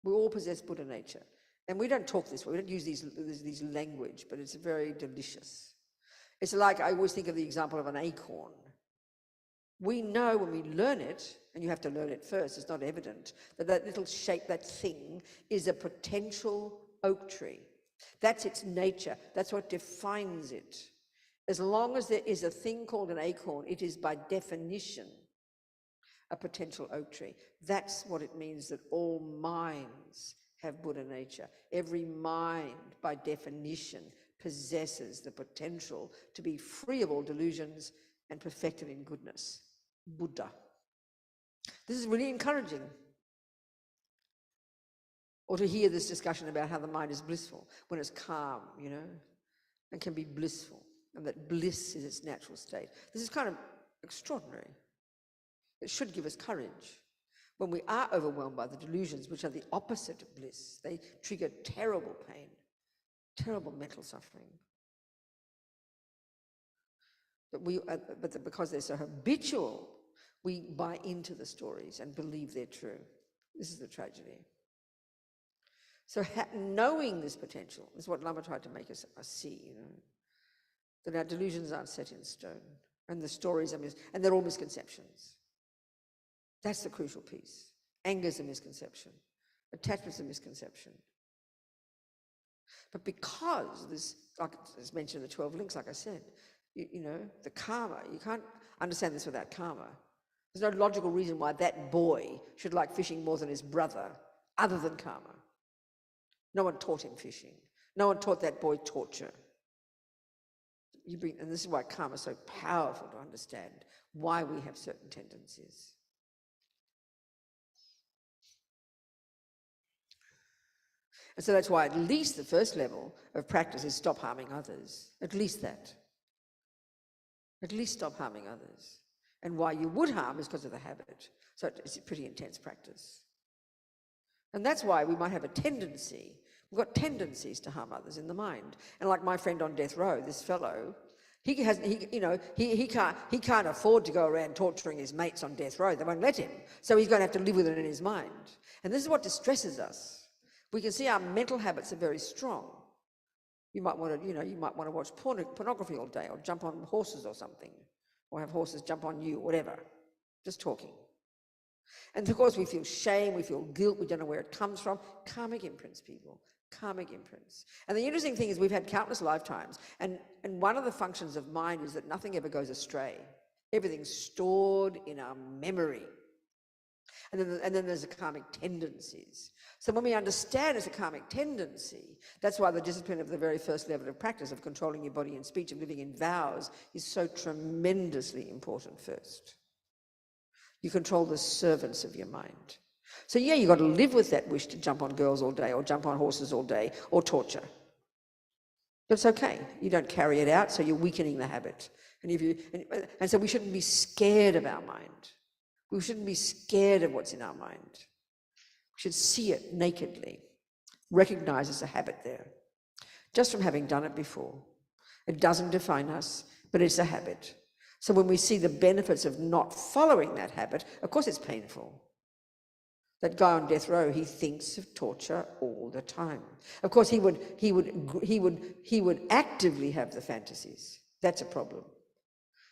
We all possess Buddha nature. And we don't talk this way, we don't use these language, but it's very delicious. It's like, I always think of the example of an acorn. We know when we learn it, and you have to learn it first, it's not evident, that little shape, that thing, is a potential oak tree. That's its nature. That's what defines it. As long as there is a thing called an acorn, it is by definition a potential oak tree. That's what it means that all minds have Buddha nature. Every mind, by definition, possesses the potential to be free of all delusions and perfected in goodness. Buddha. This is really encouraging. Or to hear this discussion about how the mind is blissful when it's calm, you know, and can be blissful, and that bliss is its natural state. This is kind of extraordinary. It should give us courage when we are overwhelmed by the delusions, which are the opposite of bliss. They trigger terrible pain, terrible mental suffering. But because they're so habitual, we buy into the stories and believe they're true. This is the tragedy. So knowing this potential is what Lama tried to make us see, you know, that our delusions aren't set in stone, and the stories are and they're all misconceptions. That's the crucial piece. Anger's a misconception. Attachment's a misconception. But because this, like it's mentioned in the 12 links, like I said, you know, the karma, you can't understand this without karma. There's no logical reason why that boy should like fishing more than his brother, other than karma. No one taught him fishing. No one taught that boy torture. And this is why karma is so powerful to understand why we have certain tendencies. And so that's why at least the first level of practice is stop harming others. At least that. At least stop harming others. And why you would harm is because of the habit. So it's a pretty intense practice. And that's why we might have a tendency. We've got tendencies to harm others in the mind. And like my friend on death row, this fellow, he can't afford to go around torturing his mates on death row. They won't let him. So he's going to have to live with it in his mind. And this is what distresses us. We can see our mental habits are very strong. You might want to watch pornography all day, or jump on horses or something, or have horses jump on you, whatever. Just talking. And of course we feel shame, we feel guilt, we don't know where it comes from. Karmic imprints, people. Karmic imprints. And the interesting thing is we've had countless lifetimes, and one of the functions of mind is that nothing ever goes astray. Everything's stored in our memory. And then there's the karmic tendencies. So when we understand it's a karmic tendency, that's why the discipline of the very first level of practice of controlling your body and speech, of living in vows, is so tremendously important first. You control the servants of your mind. So yeah, you've got to live with that wish to jump on girls all day, or jump on horses all day, or torture. But it's okay. You don't carry it out, so you're weakening the habit. And so we shouldn't be scared of our mind. We shouldn't be scared of what's in our mind. We should see it nakedly, recognize there's a habit there, just from having done it before. It doesn't define us, but it's a habit. So when we see the benefits of not following that habit, of course it's painful. That guy on death row, he thinks of torture all the time. Of course, he would actively have the fantasies. That's a problem.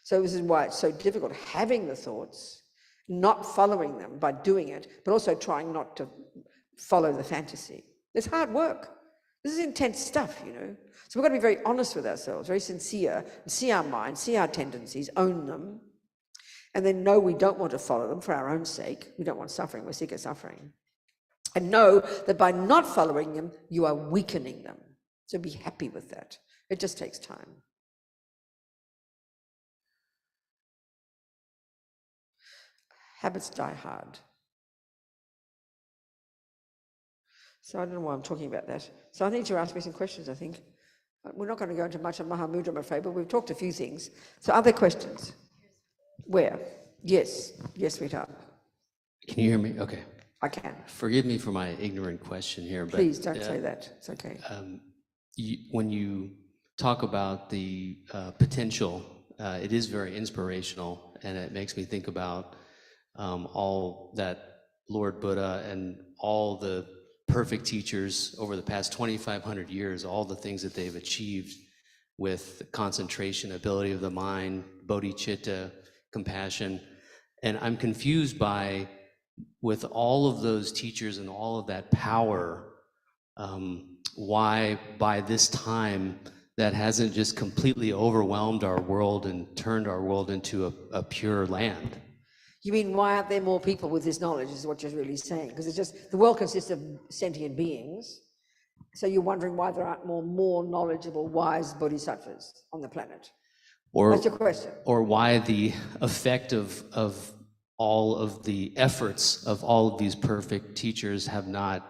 So this is why it's so difficult having the thoughts, not following them by doing it, but also trying not to follow the fantasy. It's hard work. This is intense stuff, you know. So we've got to be very honest with ourselves, very sincere, and see our mind, see our tendencies, own them, and then know we don't want to follow them for our own sake. We don't want suffering, we're sick of suffering. And know that by not following them, you are weakening them. So be happy with that. It just takes time. Habits die hard. So I don't know why I'm talking about that. So I need you to ask me some questions, I think. We're not going to go into much of Mahamudra, I'm afraid, but we've talked a few things. So other questions? Where? Yes. Yes, sweetheart. Can you hear me? Okay. I can. Forgive me for my ignorant question here, but Please don't say that. It's okay. When you talk about the potential, it is very inspirational, and it makes me think about all that Lord Buddha and all the perfect teachers over the past 2,500 years, all the things that they've achieved with concentration, ability of the mind, bodhicitta, compassion. And I'm confused by, with all of those teachers and all of that power, why by this time that hasn't just completely overwhelmed our world and turned our world into a pure land. You mean, why aren't there more people with this knowledge, is what you're really saying? Because it's just, the world consists of sentient beings. So you're wondering why there aren't more knowledgeable, wise bodhisattvas on the planet. That's your question. Or why the effect of all of the efforts of all of these perfect teachers have not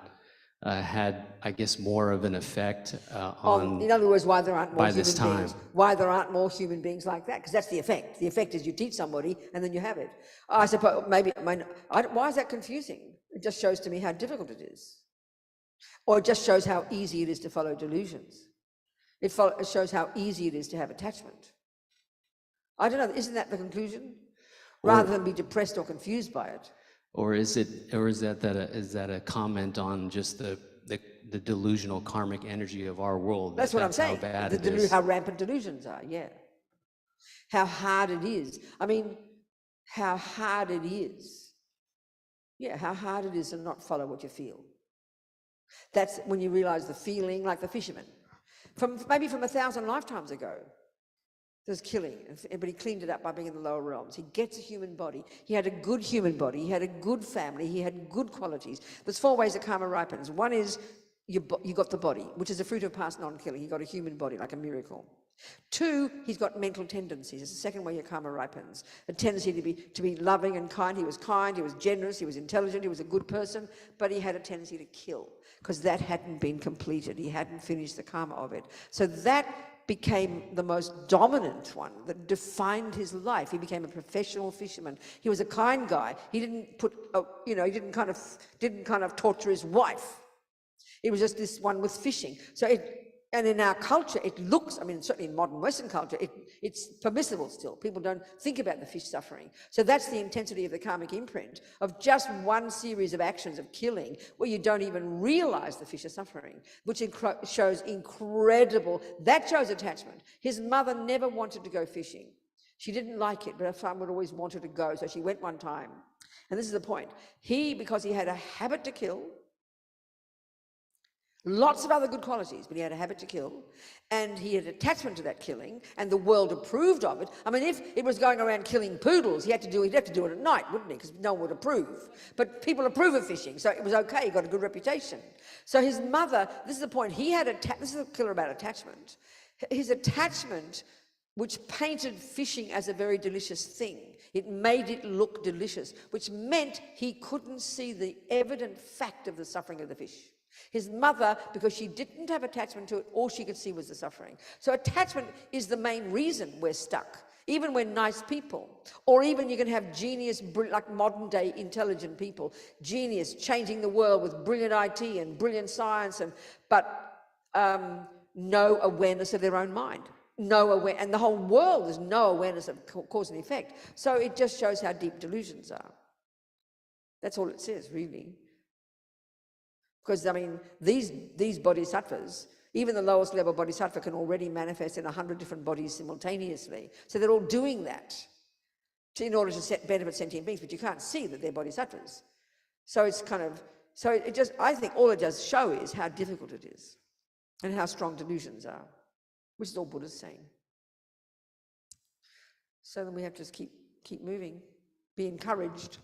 had, I guess, more of an effect on. In other words, why there aren't more by this human time. beings. Why there aren't more human beings like that? Because that's the effect. The effect is you teach somebody and then you have it. I suppose maybe. Why is that confusing? It just shows to me how difficult it is, or it just shows how easy it is to follow delusions. It shows how easy it is to have attachment. I don't know. Isn't that the conclusion? Rather than be depressed or confused by it. Or is that a comment on just the delusional karmic energy of our world? That's what I'm saying. How bad it is. How rampant delusions are, yeah. How hard it is. I mean, how hard it is. Yeah, how hard it is to not follow what you feel. That's when you realize the feeling, like the fisherman. Maybe from 1,000 lifetimes ago. There's killing, but he cleaned it up by being in the lower realms. He gets a human body. He had a good human body. He had a good family. He had good qualities. There's 4 ways that karma ripens. One is you got the body, which is a fruit of past non-killing. He got a human body, like a miracle. 2, he's got mental tendencies. It's the second way your karma ripens. A tendency to be loving and kind. He was generous, he was intelligent, he was a good person, but he had a tendency to kill because that hadn't been completed. He hadn't finished the karma of it. So that became the most dominant one that defined his life. He became a professional fisherman. He was a kind guy. He didn't he didn't kind of torture his wife. It was just this one with fishing. And in our culture, it looks, I mean, certainly in modern Western culture, it's permissible still. People don't think about the fish suffering. So that's the intensity of the karmic imprint of just one series of actions of killing where you don't even realize the fish are suffering, which shows incredible, that shows attachment. His mother never wanted to go fishing. She didn't like it, but her son would always want her to go. So she went one time. And this is the point. Because he had a habit to kill, lots of other good qualities, but he had a habit to kill, and he had attachment to that killing, and the world approved of it. I mean, if it was going around killing poodles, he'd have to do it at night, wouldn't he? Because no one would approve. But people approve of fishing, so it was okay. He got a good reputation. So his mother, this is the point. This is a killer about attachment. His attachment, which painted fishing as a very delicious thing. It made it look delicious, which meant he couldn't see the evident fact of the suffering of the fish. His mother, because she didn't have attachment to it, all she could see was the suffering. So attachment is the main reason we're stuck. Even when nice people, or even you can have genius, like modern day intelligent people, genius, changing the world with brilliant IT and brilliant science, but no awareness of their own mind. And the whole world has no awareness of cause and effect. So it just shows how deep delusions are. That's all it says, really. Because, I mean, these bodhisattvas, even the lowest level bodhisattva can already manifest in 100 different bodies simultaneously. So they're all doing that in order to benefit sentient beings, but you can't see that they're bodhisattvas. So it's kind of, I think all it does show is how difficult it is and how strong delusions are, which is all Buddha's saying. So then we have to just keep moving, be encouraged.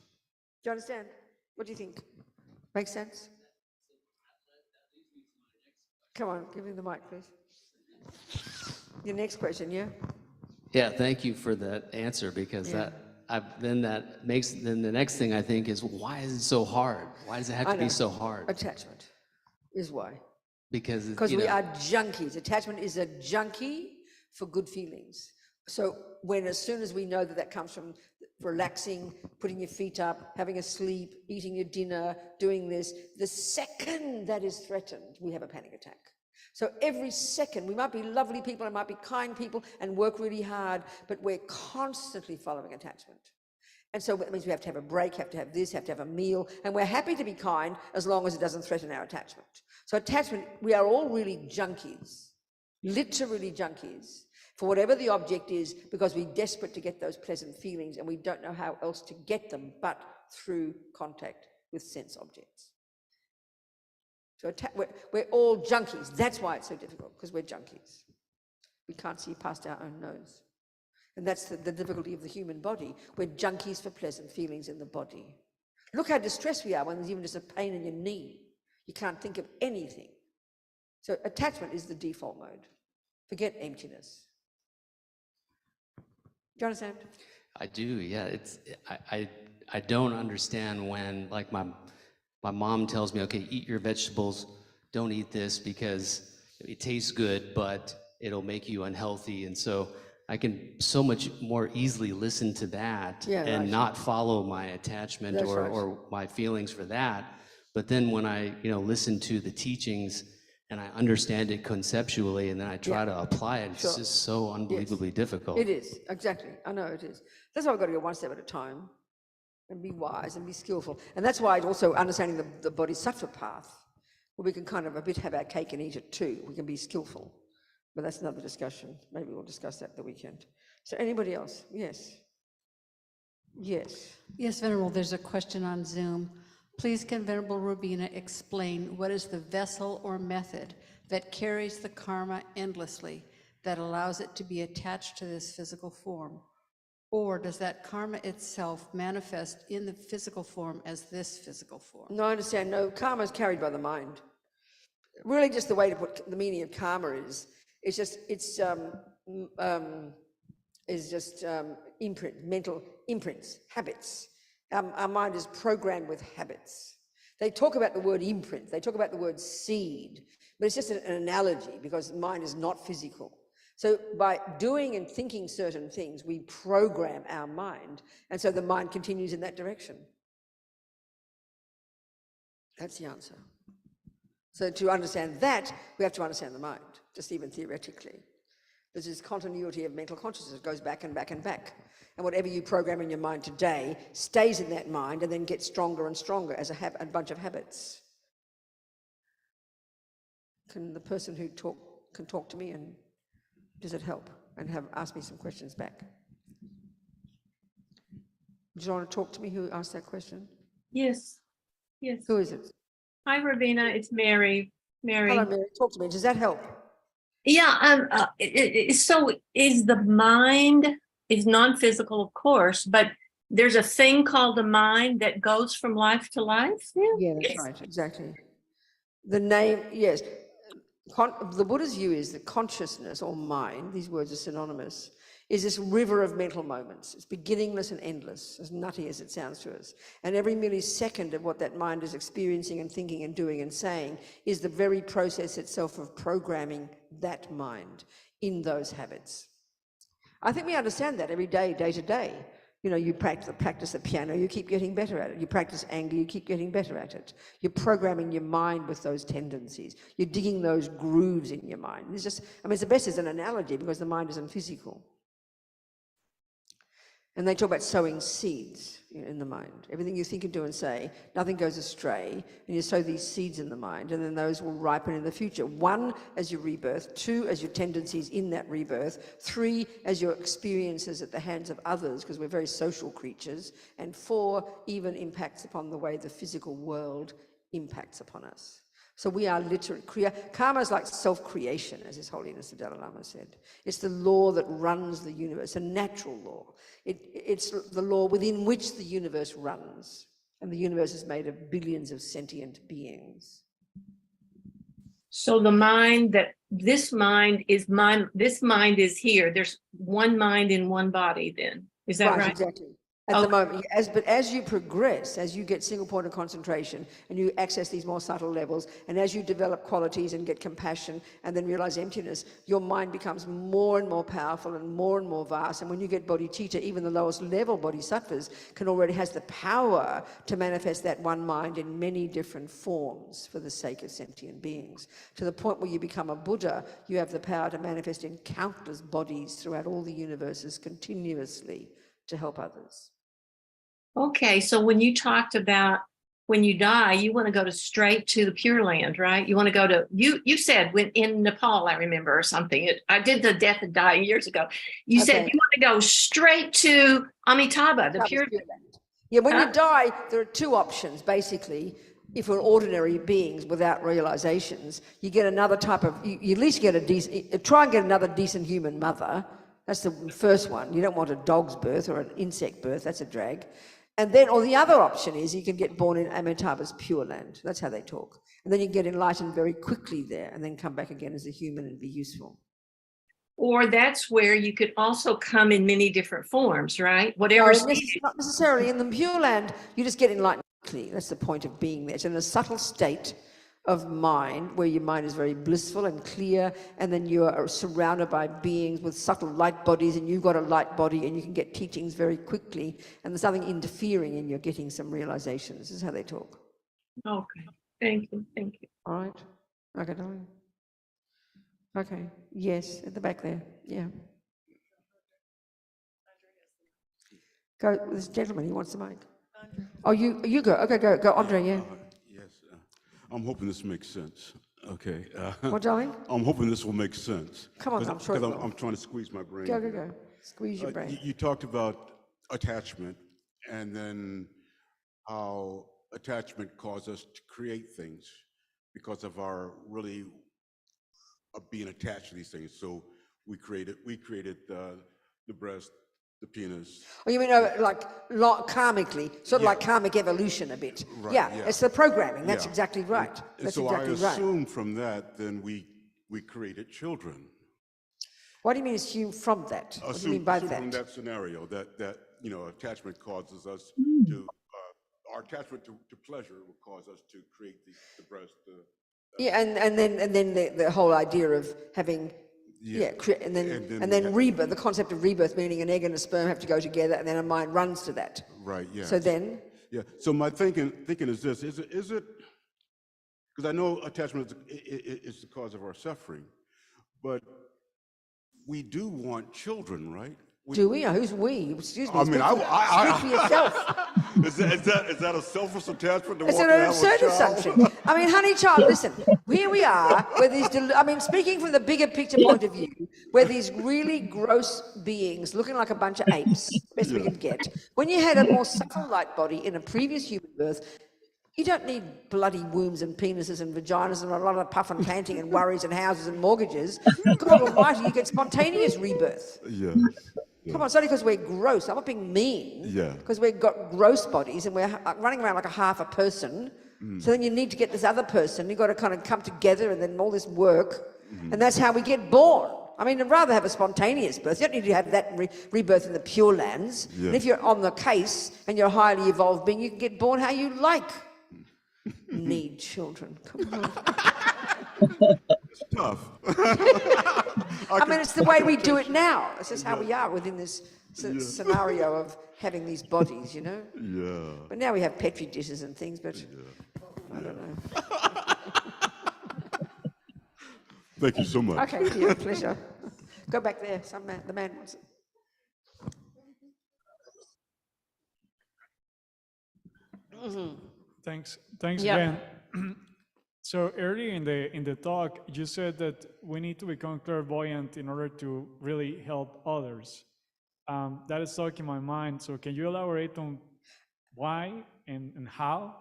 Do you understand? What do you think? Makes sense? Come on, give me the mic, please. Your next question, yeah? Yeah, thank you for that answer, because then the next thing I think is, why is it so hard? Why does it have to be so hard? Attachment is why. Because we are junkies. Attachment is a junkie for good feelings. So as soon as we know that comes from relaxing, putting your feet up, having a sleep, eating your dinner, doing this, the second that is threatened, we have a panic attack. So every second, we might be lovely people and might be kind people and work really hard, but we're constantly following attachment. And so that means we have to have a break, have to have this, have to have a meal, and we're happy to be kind as long as it doesn't threaten our attachment. So attachment, we are all really junkies, literally junkies, for whatever the object is, because we're desperate to get those pleasant feelings and we don't know how else to get them but through contact with sense objects. So we're all junkies. That's why it's so difficult, because we're junkies. We can't see past our own nose. And that's the difficulty of the human body. We're junkies for pleasant feelings in the body. Look how distressed we are when there's even just a pain in your knee. You can't think of anything. So attachment is the default mode. Forget emptiness. Do you understand? I do, yeah. I don't understand when, like, my mom tells me, okay, eat your vegetables, don't eat this because it tastes good, but it'll make you unhealthy. And so I can so much more easily listen to that and not follow my attachment or my feelings for that. But then when I listen to the teachings and I understand it conceptually and then I try to apply it, it's just so unbelievably difficult. It is, exactly. I know it is. That's why I've got to go one step at a time and be wise and be skillful. And that's why also understanding the bodhisattva path, where we can kind of a bit have our cake and eat it too. We can be skillful. But that's another discussion. Maybe we'll discuss that the weekend. So anybody else? Yes. Yes. Yes, Venerable, there's a question on Zoom. Please can Venerable Robina explain what is the vessel or method that carries the karma endlessly, that allows it to be attached to this physical form? Or does that karma itself manifest in the physical form as this physical form? No, I understand. No, karma is carried by the mind. Really just the way to put the meaning of karma is mental imprints, habits. Our mind is programmed with habits. They talk about the word imprint, they talk about the word seed, but it's just an analogy because mind is not physical. So by doing and thinking certain things, we program our mind, and so the mind continues in that direction. That's the answer. So to understand that, we have to understand the mind, just even theoretically. There's this continuity of mental consciousness that goes back and back and back. And whatever you program in your mind today stays in that mind and then gets stronger and stronger as a bunch of habits. Can the person who can talk to me, and does it help? And ask me some questions back. Do you want to talk to me who asked that question? Yes. Yes. Who is it? Hi, Robina. It's Mary. Hello, Mary. Talk to me. Does that help? Yeah. So is the mind is non-physical, of course, but there's a thing called the mind that goes from life to life? Yeah, that's right. Exactly. The name, yes. The Buddha's view is that consciousness or mind, these words are synonymous, is this river of mental moments. It's beginningless and endless, as nutty as it sounds to us. And every millisecond of what that mind is experiencing and thinking and doing and saying is the very process itself of programming that mind in those habits. I think we understand that every day, day to day. You know, you practice the piano, you keep getting better at it. You practice anger, you keep getting better at it. You're programming your mind with those tendencies. You're digging those grooves in your mind. It's just, I mean, it's the best as an analogy because the mind isn't physical. And they talk about sowing seeds in the mind. Everything you think and do and say, nothing goes astray. And you sow these seeds in the mind, and then those will ripen in the future. 1, as your rebirth. 2, as your tendencies in that rebirth. 3, as your experiences at the hands of others, because we're very social creatures. And 4, even impacts upon the way the physical world impacts upon us. So we are literally, karma is like self-creation, as His Holiness the Dalai Lama said. It's the law that runs the universe, a natural law. It's the law within which the universe runs. And the universe is made of billions of sentient beings. So the mind that this mind is here. There's one mind in one body then. Is that right? Exactly. At the moment, but as you progress, as you get single point of concentration and you access these more subtle levels, and as you develop qualities and get compassion and then realize emptiness, your mind becomes more and more powerful and more vast. And when you get bodhicitta, even the lowest level bodhisattvas already has the power to manifest that one mind in many different forms for the sake of sentient beings. To the point where you become a Buddha, you have the power to manifest in countless bodies throughout all the universes continuously to help others. Okay, so when you talked about when you die, you want to go straight to the Pure Land, right? You want to go to, you said when in Nepal, I remember, or something. I did the death and dying years ago. You said you want to go straight to Amitabha, the Pure Land. Yeah, when you die, there are 2 options, basically. If we're ordinary beings without realizations, you get another type of, you at least get try and get another decent human mother. That's the first one. You don't want a dog's birth or an insect birth. That's a drag. And then, or the other option is you can get born in Amitabha's Pure Land. That's how they talk. And then you get enlightened very quickly there and then come back again as a human and be useful. Or that's where you could also come in many different forms, right? Whatever. Not necessarily. In the Pure Land, you just get enlightened quickly. That's the point of being there. It's in a subtle state of mind where your mind is very blissful and clear, and then you are surrounded by beings with subtle light bodies, and you've got a light body, and you can get teachings very quickly, and there's nothing interfering, and you're getting some realizations. This is how they talk. Okay, thank you. All right. Okay, darling. Okay, yes, at the back there, yeah. Go, this gentleman, he wants the mic. Oh, you go, okay, go, Andre, yeah. I'm hoping this makes sense. Okay. What, darling? I'm hoping this will make sense. Come on, I'm sure it will. I'm trying to squeeze my brain. Go. Squeeze your brain. You talked about attachment and then how attachment causes us to create things because of our being attached to these things. So we created the breast, the penis. Oh, you mean like karmically, sort of like karmic evolution a bit. Right, yeah, it's the programming. That's Yeah. exactly right. And That's so exactly I right. assume from that, then we created children. What do you mean assume from that? What do you mean by that? From that scenario, that attachment causes us to, our attachment to pleasure will cause us to create the breast. Yeah, and then the whole idea of having. And then rebirth, the concept of rebirth, meaning an egg and a sperm have to go together, and then a mind runs to that. Right, yeah. So then? Yeah, so my thinking is this, is it, because I know attachment is the cause of our suffering, but we do want children, right? Do we? Who's we? Excuse me. I mean, speak for yourself. Is that a selfish attachment? It's an absurd assumption. I mean, honey child, listen, here we are, where these, speaking from the bigger picture point of view, where these really gross beings, looking like a bunch of apes, best we can get, when you had a more subtle light body in a previous human birth, you don't need bloody wombs and penises and vaginas and a lot of puff and panting and worries and houses and mortgages. God almighty, you get spontaneous rebirth. Yeah. Come on, it's only because we're gross. I'm not being mean. Yeah. Because we've got gross bodies and we're running around like a half a person. So then you need to get this other person. You've got to kind of come together and then all this work. And that's how we get born. I mean, I'd rather have a spontaneous birth. You don't need to have that rebirth in the Pure Lands. Yeah. And if you're on the case and you're a highly evolved being, you can get born how you like. Need children. Come on. It's tough. I mean, it's the way we do it now. It's just how we are within this scenario of having these bodies, you know? Yeah. But now we have Petri dishes and things, but I don't know. Thank you so much. Okay, yeah, pleasure. Go back there. The man wants it. Thanks Yeah. again. So earlier in the talk, you said that we need to become clairvoyant in order to really help others. That is stuck in my mind. So can you elaborate on why and how?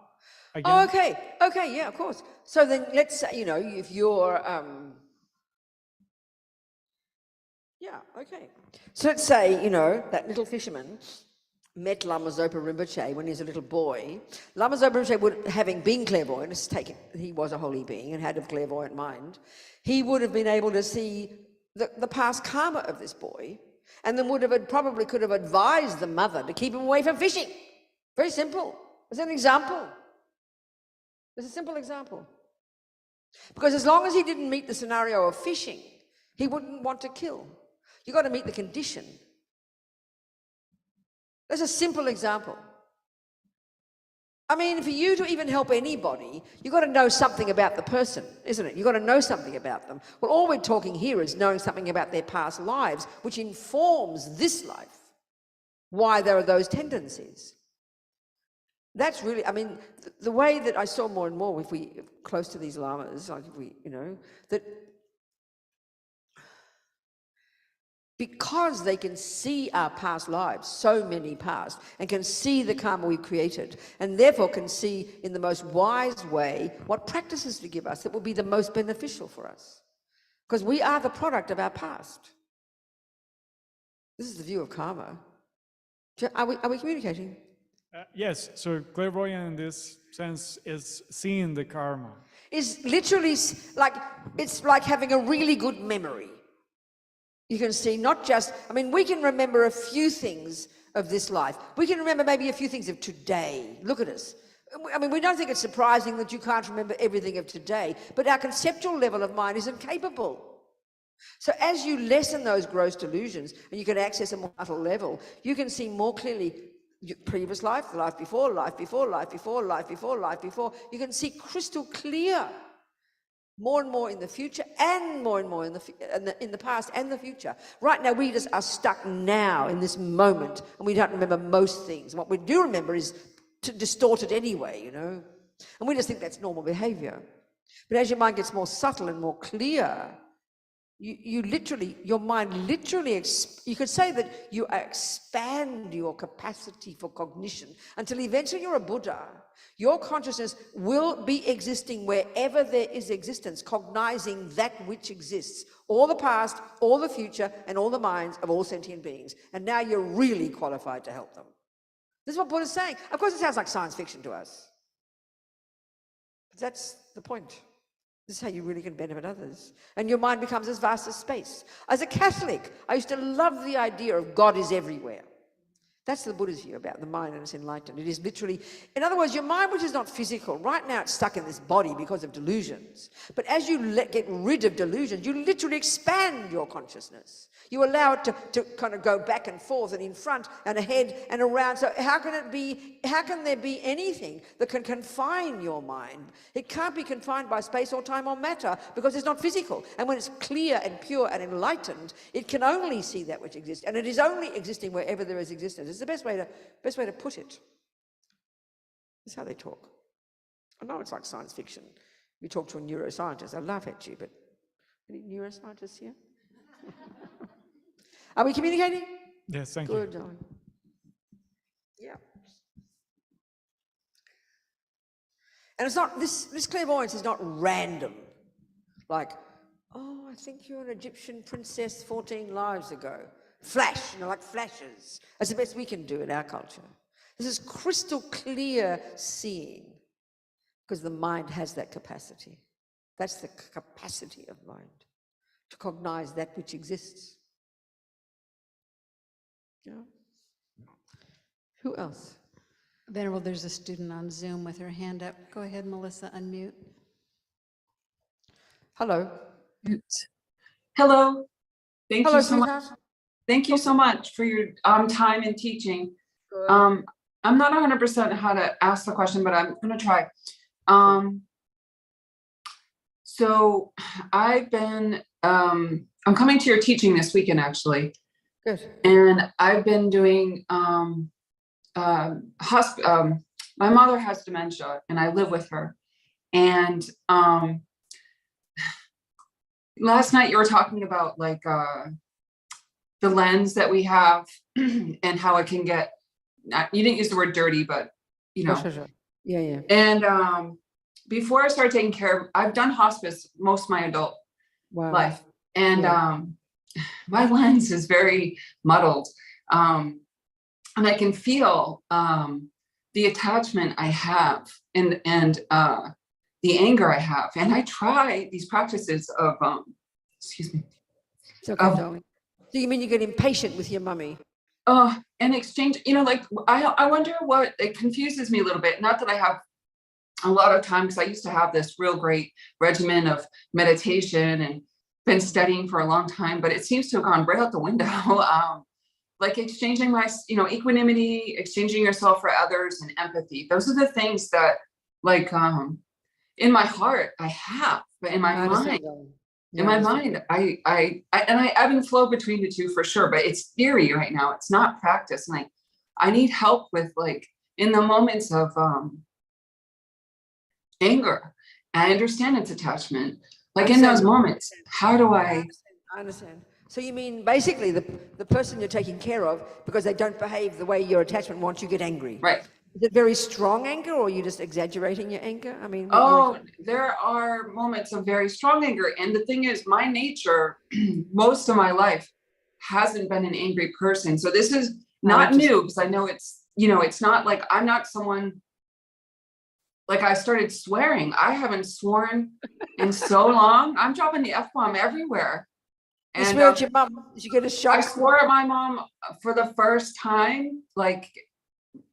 Again? Oh, okay, yeah, of course. So then let's say, you know, if you're, yeah, okay. So let's say, you know, that little fisherman met Lama Zopa Rinpoche when he was a little boy. Lama Zopa Rinpoche, having been clairvoyant, he was a holy being and had a clairvoyant mind, he would have been able to see the past karma of this boy, and then probably could have advised the mother to keep him away from fishing. Very simple. As an example. It's a simple example. Because as long as he didn't meet the scenario of fishing, he wouldn't want to kill. You've got to meet the condition. That's a simple example. I mean, for you to even help anybody, you've got to know something about the person, isn't it? You've got to know something about them. Well, all we're talking here is knowing something about their past lives, which informs this life, why there are those tendencies. That's really, I mean, the way that I saw more and more, if we close to these lamas, like if we, you know, that because they can see our past lives, so many past, and can see the karma we created, and therefore can see in the most wise way what practices to give us that will be the most beneficial for us. Because we are the product of our past. This is the view of karma. Are we communicating? Yes, so clairvoyant in this sense is seeing the karma. Is literally like, it's like having a really good memory. You can see not just, I mean, we can remember a few things of this life. We can remember maybe a few things of today. Look at us. I mean, we don't think it's surprising that you can't remember everything of today, but our conceptual level of mind is incapable. So as you lessen those gross delusions and you can access a more subtle level, you can see more clearly your previous life, the life before, life before, life before, life before, life before. You can see crystal clear more and more in the future and more in the past and the future. Right now, we just are stuck now in this moment and we don't remember most things. What we do remember is distorted anyway, you know. And we just think that's normal behavior. But as your mind gets more subtle and more clear, your mind literally, you could say that you expand your capacity for cognition until eventually you're a Buddha. Your consciousness will be existing wherever there is existence, cognizing that which exists, all the past, all the future, and all the minds of all sentient beings. And now you're really qualified to help them. This is what Buddha's saying. Of course, it sounds like science fiction to us. But that's the point. This is how you really can benefit others. And your mind becomes as vast as space. As a Catholic, I used to love the idea of God is everywhere. That's the Buddha's view about the mind and its enlightenment. It is literally, in other words, your mind, which is not physical, right now it's stuck in this body because of delusions. But as you get rid of delusions, you literally expand your consciousness. You allow it to kind of go back and forth and in front and ahead and around. So how can there be anything that can confine your mind? It can't be confined by space or time or matter because it's not physical. And when it's clear and pure and enlightened, it can only see that which exists. And it is only existing wherever there is existence. It's the best way to put it. That's how they talk. I know it's like science fiction. You talk to a neuroscientist, they'll laugh at you, but any neuroscientists here? Are we communicating? Yes, thank you. Good, darling. Yeah. And it's not, this clairvoyance is not random. Like, oh, I think you're an Egyptian princess 14 lives ago. Flash, you know, like flashes. That's the best we can do in our culture. This is crystal clear seeing, because the mind has that capacity. That's the capacity of mind, to cognize that which exists. Yeah. Who else? Venerable, there's a student on Zoom with her hand up. Go ahead, Melissa, unmute. Hello. Hello. Thank Hello, you so much. sweetheart. Thank you so much for your time and teaching. Good. I'm not 100% how to ask the question, but I'm going to try. So I've been, I'm coming to your teaching this weekend, actually. Good. And I've been doing, my mother has dementia and I live with her. And last night you were talking about like the lens that we have and how it can get, you didn't use the word dirty, but you know. Sure. Yeah. And before I started taking care of, I've done hospice most of my adult Wow. life. And Yeah. my lens is very muddled. And I can feel the attachment I have and the anger I have. And I try these practices of, excuse me. It's okay, darling. So you mean you get impatient with your mummy? And exchange, you know, like I wonder what, it confuses me a little bit. Not that I have a lot of time, because I used to have this real great regimen of meditation and been studying for a long time, but it seems to have gone right out the window. Like exchanging my, you know, equanimity, exchanging yourself for others, and empathy. Those are the things that, like, in my heart I have, but in my mind, I ebb and flow between the two for sure. But it's theory right now. It's not practice, and I need help with, like, in the moments of anger. I understand it's attachment. Like in those moments, how do I understand. So you mean basically the person you're taking care of, because they don't behave the way your attachment wants, you get angry. Right. Is it very strong anger, or are you just exaggerating your anger? I mean, there are moments of very strong anger. And the thing is, my nature, most of my life hasn't been an angry person. So this is not new, because I know it's, you know, it's not like I'm not someone, like I started swearing. I haven't sworn in so long. I'm dropping the F-bomb everywhere. You swear at your mom? Did you get a shock? I swore at my mom for the first time, like,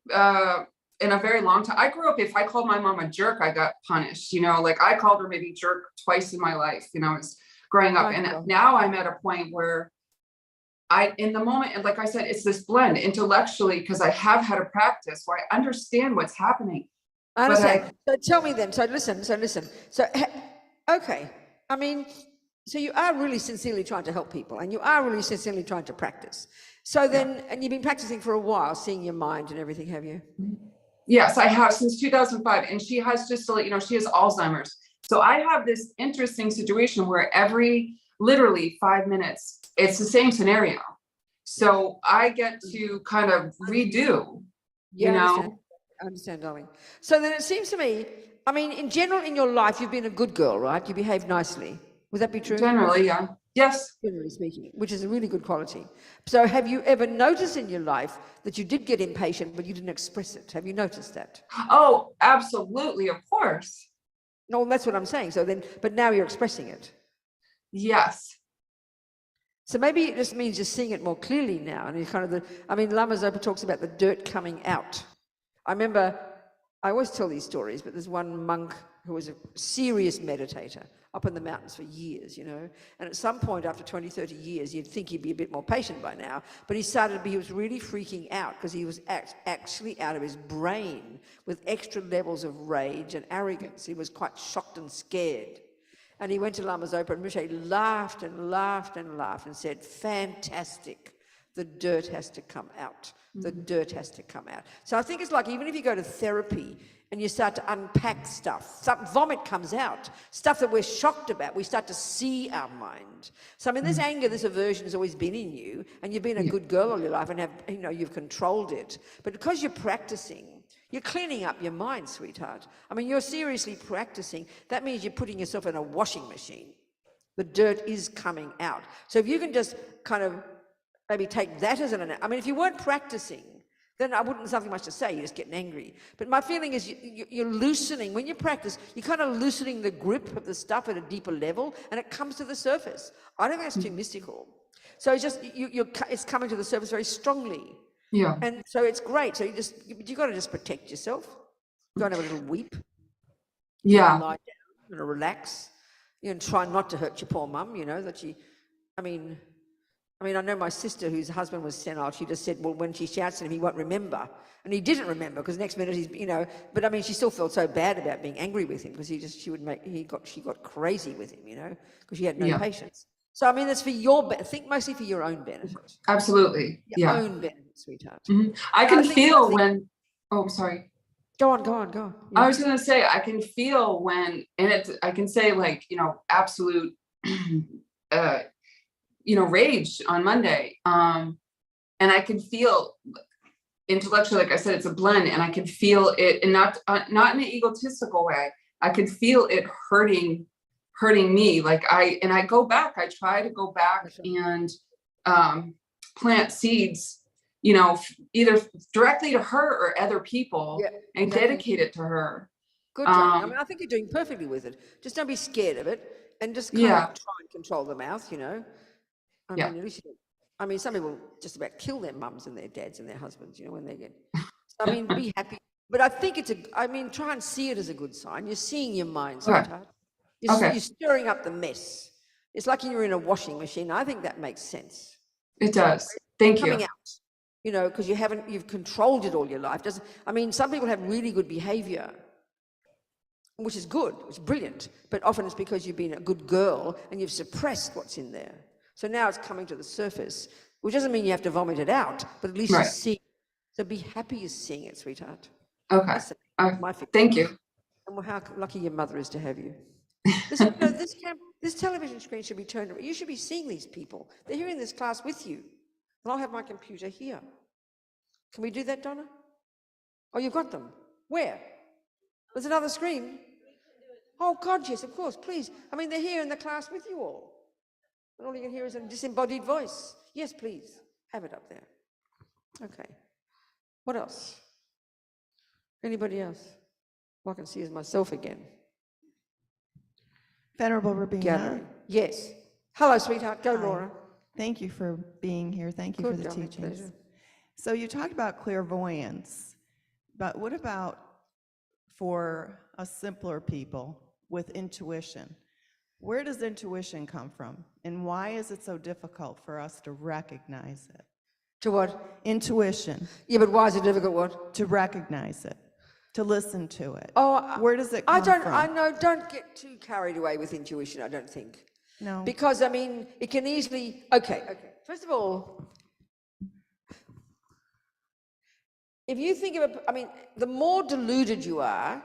in a very long time. I grew up, if I called my mom a jerk, I got punished, you know, like I called her maybe jerk twice in my life, you know, I was growing up. And now I'm at a point where in the moment, and like I said, it's this blend intellectually, because I have had a practice where I understand what's happening. I understand. So tell me then, so listen. So, okay. I mean, so you are really sincerely trying to help people, and you are really sincerely trying to practice. So then, and you've been practicing for a while, seeing your mind and everything, have you? Yes, I have, since 2005. And she has, just to let you know, she has Alzheimer's. So I have this interesting situation where every literally 5 minutes, it's the same scenario. So I get to kind of redo, you know? I understand, darling. So then it seems to me, I mean, in general, in your life, you've been a good girl, right? You behave nicely. Would that be true? Generally, yeah. Yes. Generally speaking, which is a really good quality. So have you ever noticed in your life that you did get impatient, but you didn't express it? Have you noticed that? Oh, absolutely. Of course. No, that's what I'm saying. So then, but now you're expressing it. Yes. So maybe it just means you're seeing it more clearly now. And you kind of, I mean, Lama Zopa talks about the dirt coming out. I remember, I always tell these stories, but there's one monk who was a serious meditator up in the mountains for years, you know, and at some point after 20, 30 years, you'd think he'd be a bit more patient by now, but he was really freaking out because he was actually out of his brain with extra levels of rage and arrogance. He was quite shocked and scared. And he went to Lama Zopa, and Rinpoche laughed and laughed and laughed and said, fantastic, the dirt has to come out. The dirt has to come out. So I think it's like, even if you go to therapy and you start to unpack stuff, vomit comes out, stuff that we're shocked about, we start to see our mind. So I mean, this anger, this aversion has always been in you, and you've been a good girl all your life and have, you know, you've controlled it. But because you're practicing, you're cleaning up your mind, sweetheart. I mean, you're seriously practicing. That means you're putting yourself in a washing machine. The dirt is coming out. So if you can just kind of maybe take that as I mean, if you weren't practicing, then I wouldn't have something much to say, you're just getting angry. But my feeling is you're loosening. When you practice, you're kind of loosening the grip of the stuff at a deeper level, and it comes to the surface. I don't think that's too mystical. So it's just, it's coming to the surface very strongly. Yeah. And so it's great. So you got to just protect yourself. Go and have a little weep. Yeah. Lie down and relax. You know, try not to hurt your poor mum, you know, that she, I mean, I know my sister whose husband was senile, she just said, well, when she shouts at him, he won't remember. And he didn't remember because next minute he's, you know, but I mean, she still felt so bad about being angry with him because she got crazy with him, you know, because she had no patience. So, I mean, it's for your, think mostly for your own benefit. Absolutely. Your own benefit, sweetheart. I can feel when, oh, sorry. Go on. Yeah. I was going to say, I can feel when, and I can say like, you know, absolute, you know, rage on Monday. And I can feel intellectually, like I said, it's a blend, and I can feel it, and not in an egotistical way. I can feel it hurting me. Like I go back, I try to go back and plant seeds, you know, either directly to her or other people, and dedicate it to her. Good job. I mean, I think you're doing perfectly with it. Just don't be scared of it, and just kind of try and control the mouth, you know. I mean, at least I mean, some people just about kill their mums and their dads and their husbands, you know, when they get. I mean, be happy. But I think I mean, try and see it as a good sign. You're seeing your mind, sweetheart. You're stirring up the mess. It's like you're in a washing machine. I think that makes sense. It does. Thank you. Coming out, you know, because you've controlled it all your life. I mean, some people have really good behavior, which is good, it's brilliant, but often it's because you've been a good girl and you've suppressed what's in there. So now it's coming to the surface, which doesn't mean you have to vomit it out, but at least you see. So be happy you're seeing it, sweetheart. Okay. Thank you. And how lucky your mother is to have you. This television screen should be turned around. You should be seeing these people. They're here in this class with you. And I'll have my computer here. Can we do that, Donna? Oh, you've got them. Where? There's another screen. Oh, God, yes, of course, please. I mean, they're here in the class with you all. And all you can hear is a disembodied voice. Yes, please. Have it up there. Okay. What else? Anybody else? All I can see is myself again. Venerable Robina. Gathering. Yes. Hello, sweetheart. Go, Laura. Thank you for being here. Thank you for the teachings. Pleasure. So you talked about clairvoyance, but what about for us simpler people with intuition? Where does intuition come from? And why is it so difficult for us to recognize it? To what? Intuition. Yeah, but why is it difficult? What? To recognize it, to listen to it. Oh, where does it come from? I know, don't get too carried away with intuition, I don't think. No. Because, I mean, it can easily, okay. First of all, if you think of it, I mean, the more deluded you are,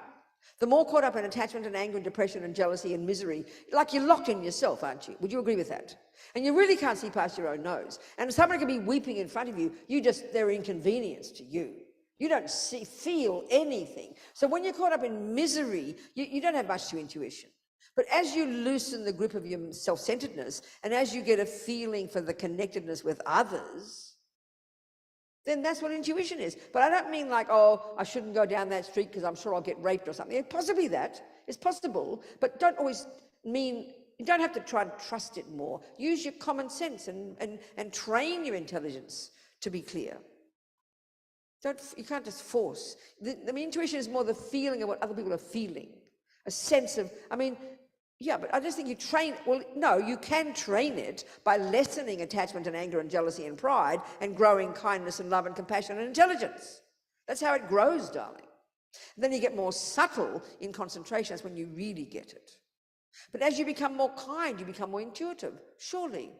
the more caught up in attachment and anger and depression and jealousy and misery, like you're locked in yourself, aren't you? Would you agree with that? And you really can't see past your own nose. And somebody can be weeping in front of you, they're inconvenience to you. You don't feel anything. So when you're caught up in misery, you don't have much to intuition. But as you loosen the grip of your self-centeredness, and as you get a feeling for the connectedness with others, then that's what intuition is. But I don't mean like, oh, I shouldn't go down that street because I'm sure I'll get raped or something. Possibly that. It's possible. But don't always mean, you don't have to try and trust it more. Use your common sense and train your intelligence to be clear. You can't just force. The intuition is more the feeling of what other people are feeling. A sense of, I mean, yeah, but I just think you train, well, no, you can train it by lessening attachment and anger and jealousy and pride and growing kindness and love and compassion and intelligence. That's how it grows, darling. And then you get more subtle in concentration. That's when you really get it. But as you become more kind, you become more intuitive, surely.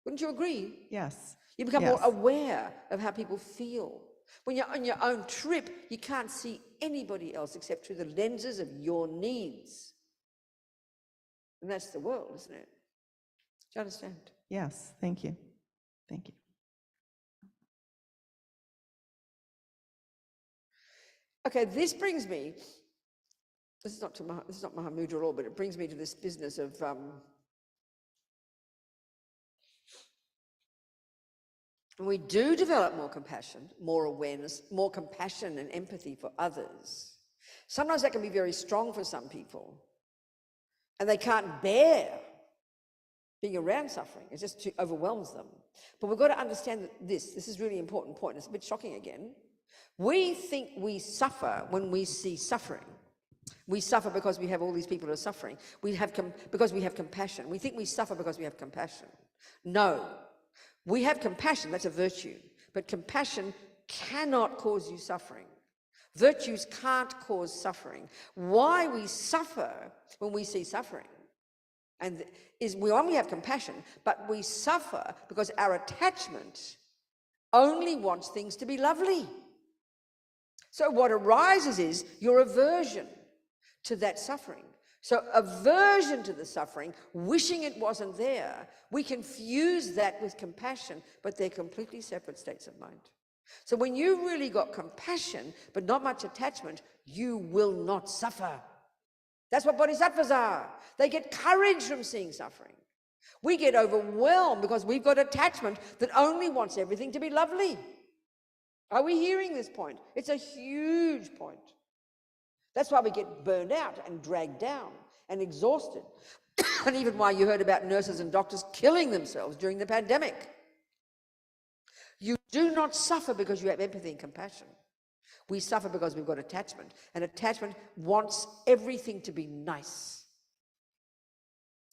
Wouldn't you agree? Yes. You become more aware of how people feel. When you're on your own trip, you can't see anybody else except through the lenses of your needs. And that's the world, isn't it? Do you understand? Yes, thank you. Thank you. Okay, this brings me, this is not Mahamudra at all, but it brings me to this business of when we do develop more compassion, more awareness, more compassion and empathy for others, sometimes that can be very strong for some people. And they can't bear being around suffering. It just overwhelms them. But we've got to understand that this is a really important point. It's a bit shocking again. We think we suffer when we see suffering. We suffer because we have all these people who are suffering. Because we have compassion. We think we suffer because we have compassion. No, we have compassion, that's a virtue. But compassion cannot cause you suffering. Virtues can't cause suffering. Why we suffer when we see suffering and is we only have compassion, but we suffer because our attachment only wants things to be lovely. So what arises is your aversion to that suffering. So aversion to the suffering, wishing it wasn't there, we confuse that with compassion, but they're completely separate states of mind. So when you really got compassion, but not much attachment, you will not suffer. That's what bodhisattvas are. They get courage from seeing suffering. We get overwhelmed because we've got attachment that only wants everything to be lovely. Are we hearing this point? It's a huge point. That's why we get burned out and dragged down and exhausted. And even why you heard about nurses and doctors killing themselves during the pandemic. You do not suffer because you have empathy and compassion. We suffer because we've got attachment. And attachment wants everything to be nice,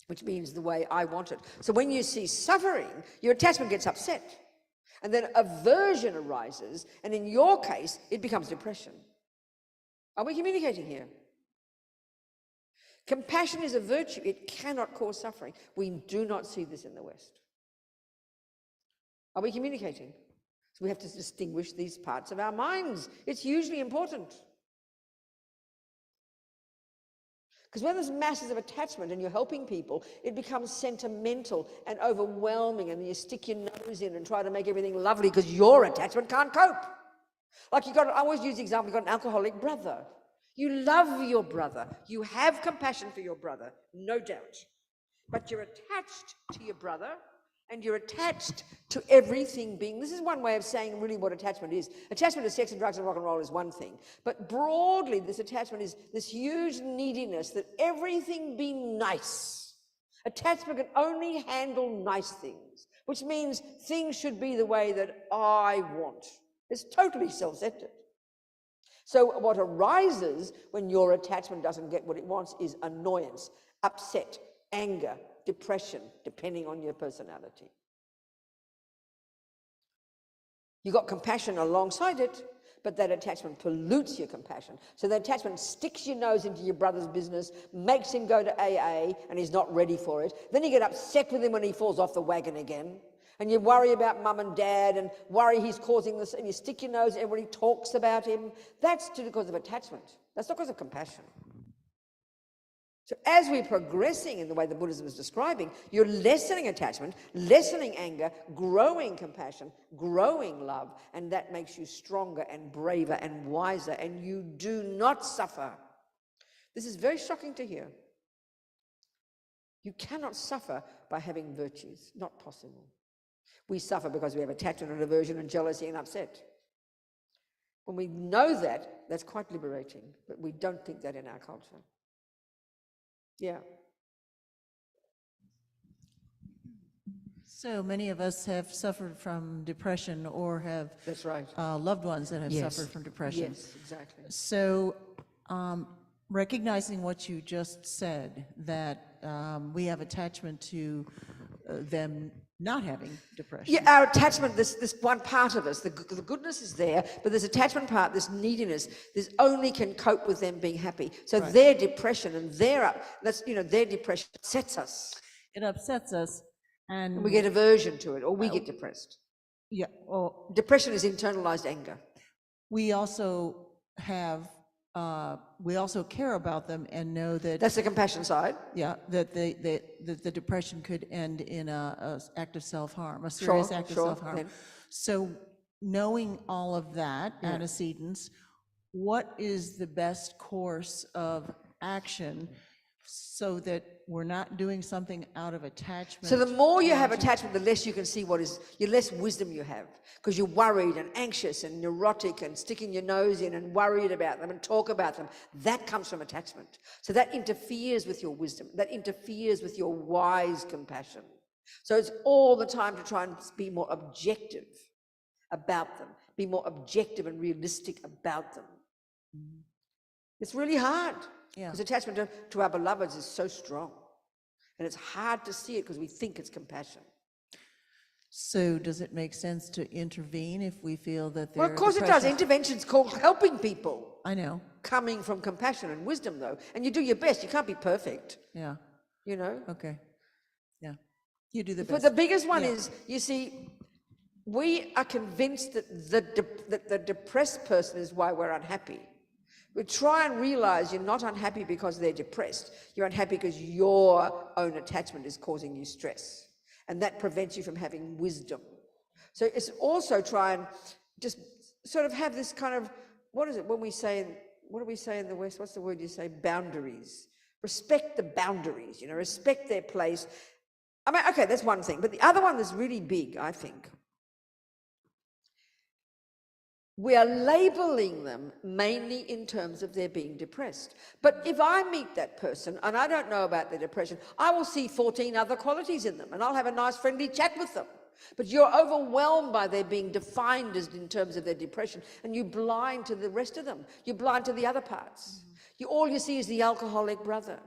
which means the way I want it. So when you see suffering, your attachment gets upset. And then aversion arises. And in your case, it becomes depression. Are we communicating here? Compassion is a virtue. It cannot cause suffering. We do not see this in the West. Are we communicating? So we have to distinguish these parts of our minds. It's hugely important. Because when there's masses of attachment and you're helping people, it becomes sentimental and overwhelming, and you stick your nose in and try to make everything lovely because your attachment can't cope. Like I always use the example, you've got an alcoholic brother. You love your brother. You have compassion for your brother, no doubt. But you're attached to your brother, and you're attached to everything being. This is one way of saying really what attachment is. Attachment to sex and drugs and rock and roll is one thing. But broadly, this attachment is this huge neediness that everything be nice. Attachment can only handle nice things, which means things should be the way that I want. It's totally self-centered. So what arises when your attachment doesn't get what it wants is annoyance, upset, anger, depression, depending on your personality. You got compassion alongside it, but that attachment pollutes your compassion. So that attachment sticks your nose into your brother's business, makes him go to AA, and he's not ready for it. Then you get upset with him when he falls off the wagon again. And you worry about mum and dad and worry he's causing this, and you stick your nose, everybody talks about him. That's because of attachment. That's not because of compassion. So as we're progressing in the way the Buddhism is describing, you're lessening attachment, lessening anger, growing compassion, growing love, and that makes you stronger and braver and wiser, and you do not suffer. This is very shocking to hear. You cannot suffer by having virtues, not possible. We suffer because we have attachment and aversion and jealousy and upset. When we know that, that's quite liberating, but we don't think that in our culture. Yeah. So many of us have suffered from depression or have That's right. Loved ones that have Yes. suffered from depression. Yes, exactly. So recognizing what you just said, that we have attachment to them not having depression. Yeah, our attachment, this one part of us, the goodness is there, but this attachment part, this neediness, this only can cope with them being happy. So Right. their depression and their depression upsets us. It upsets us, and And we get aversion to it, or we get depressed. yeah. Well, Depression is internalized anger. we also have we also care about them and know that That's the compassion side. yeah, that the depression could end in a act of self-harm, a serious act of self-harm. then. So knowing all of that antecedents, what is the best course of action so that we're not doing something out of attachment? So the more you have attachment, the less you can see the less wisdom you have, because you're worried and anxious and neurotic and sticking your nose in and worried about them and talk about them. That comes from attachment. So that interferes with your wisdom. That interferes with your wise compassion. So it's all the time to try and be more objective about them, be more objective and realistic about them. It's really hard. Yeah. Because attachment to our beloveds is so strong. And it's hard to see it because we think it's compassion. So does it make sense to intervene if we feel that Well, their of course it does. depression- Intervention's called helping people. I know, Coming from compassion and wisdom, though. And you do your best. You can't be perfect, yeah, you know? okay, yeah. You do the But best. the biggest one Yeah. is, you see, we are convinced that the depressed person is why we're unhappy. We try and realize you're not unhappy because they're depressed. You're unhappy because your own attachment is causing you stress. And that prevents you from having wisdom. So it's also try and just sort of have this kind of, what is it when we say, what do we say in the West? What's the word you say? Boundaries. Respect the boundaries, you know, respect their place. I mean, okay, that's one thing. But the other one that's really big, I think, we are labeling them mainly in terms of their being depressed. But if I meet that person and I don't know about their depression, I will see 14 other qualities in them and I'll have a nice friendly chat with them. But you're overwhelmed by their being defined as in terms of their depression, and you're blind to the rest of them. You're blind to the other parts. All you see is the alcoholic brother.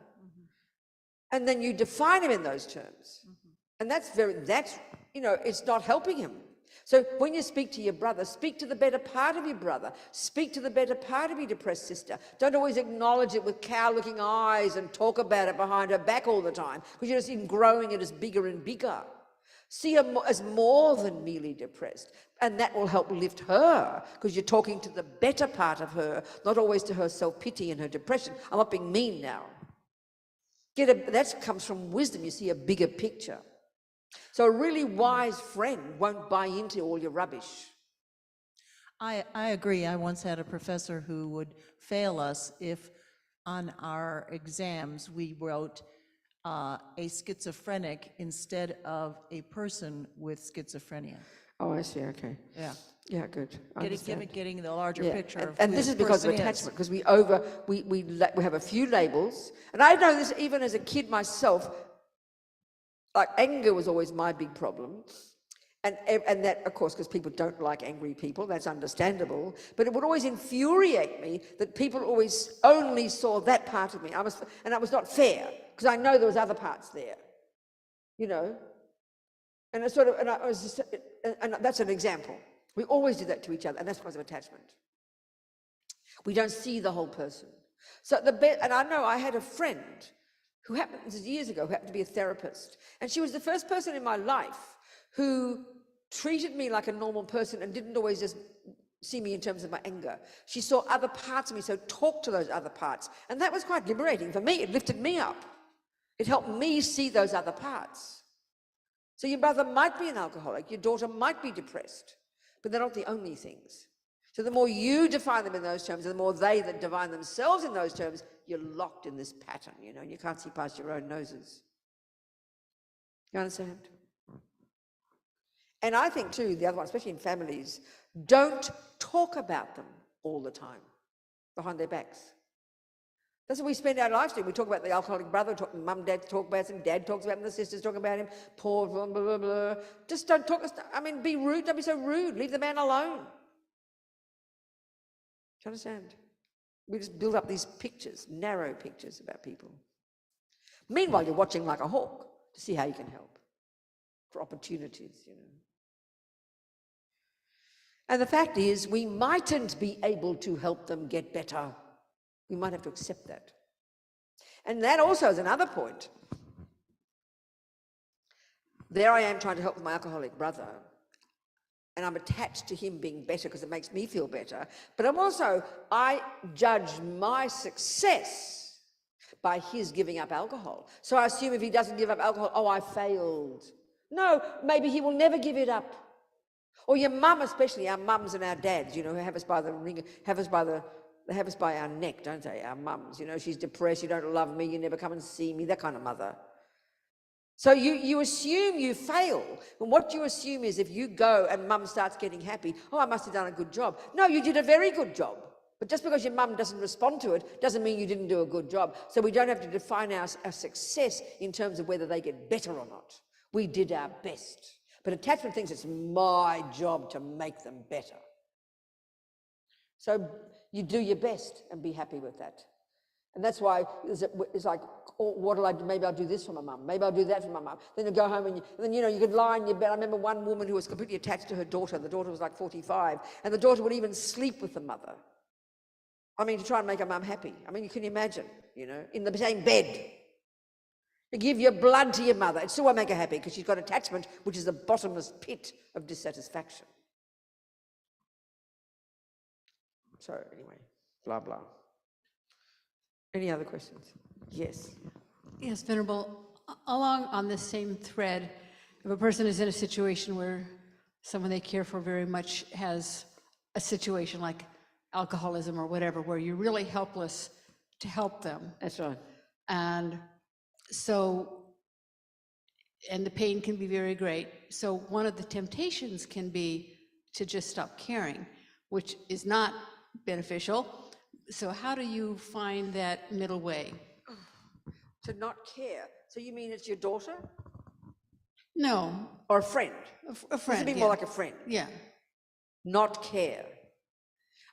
And then you define him in those terms. And that's, you know, it's not helping him. So when you speak to your brother, speak to the better part of your brother. Speak to the better part of your depressed sister. Don't always acknowledge it with cow-looking eyes and talk about it behind her back all the time, because you're just growing it as bigger and bigger. See her as more than merely depressed. And that will help lift her, because you're talking to the better part of her, not always to her self-pity and her depression. I'm not being mean now. That comes from wisdom. You see a bigger picture. So a really wise friend won't buy into all your rubbish. I agree. I once had a professor who would fail us if on our exams we wrote a schizophrenic instead of a person with schizophrenia. Oh, I see. Okay. Yeah. Yeah, good. Getting the larger picture of and who this is the because of person attachment, because we have a few labels. And I know this even as a kid myself. Like anger was always my big problem. And that, of course, because people don't like angry people, that's understandable. But it would always infuriate me that people always only saw that part of me. And that was not fair, because I know there was other parts there, you know. And it's sort of, and that's an example. We always do that to each other, and that's because of attachment. We don't see the whole person. So and I know I had a friend who happened, this is years ago, who happened to be a therapist. And she was the first person in my life who treated me like a normal person and didn't always just see me in terms of my anger. She saw other parts of me, so talked to those other parts. And that was quite liberating for me. It lifted me up. It helped me see those other parts. So your brother might be an alcoholic, your daughter might be depressed, but they're not the only things. So the more you define them in those terms, and the more they that define themselves in those terms, you're locked in this pattern, you know, and you can't see past your own noses. You understand? And I think too, the other one, especially in families, don't talk about them all the time behind their backs. That's what we spend our lives doing. We talk about the alcoholic brother, mum, dad talk about him, dad talks about him, the sisters talk about him, poor, blah, blah, blah, blah. Just don't talk, be rude, don't be so rude, leave the man alone. Do you understand? We just build up these pictures, narrow pictures about people. Meanwhile, you're watching like a hawk to see how you can help, for opportunities, you know. And the fact is, we mightn't be able to help them get better. We might have to accept that. And that also is another point. There I am trying to help my alcoholic brother, and I'm attached to him being better because it makes me feel better. But I judge my success by his giving up alcohol. So I assume if he doesn't give up alcohol, oh, I failed. No, maybe he will never give it up. Or your mum, especially our mums and our dads, you know, who have us by the ring, they have us by our neck, don't they? Our mums, you know, she's depressed, you don't love me, you never come and see me, that kind of mother. So you assume you fail. And what you assume is if you go and mum starts getting happy, oh, I must have done a good job. No, you did a very good job. But just because your mum doesn't respond to it doesn't mean you didn't do a good job. So we don't have to define our success in terms of whether they get better or not. We did our best. But attachment thinks it's my job to make them better. So you do your best and be happy with that. And that's why it's like, oh, what will I do? Maybe I'll do this for my mum. Maybe I'll do that for my mum. Then you go home and then, you know, you could lie in your bed. I remember one woman who was completely attached to her daughter. The daughter was like 45, and the daughter would even sleep with the mother. I mean, to try and make her mum happy. I mean, you can imagine, you know, in the same bed. You give your blood to your mother. It still won't make her happy because she's got attachment, which is a bottomless pit of dissatisfaction. So anyway, blah, blah. Any other questions? Yes. Yes, Venerable, along on the same thread, if a person is in a situation where someone they care for very much has a situation like alcoholism or whatever, where you're really helpless to help them. That's right. And so, and the pain can be very great. So one of the temptations can be to just stop caring, which is not beneficial. So how do you find that middle way? To not care. So you mean it's your daughter? No, Or a friend? a friend. This would be yeah. more like a friend. Yeah. Not care.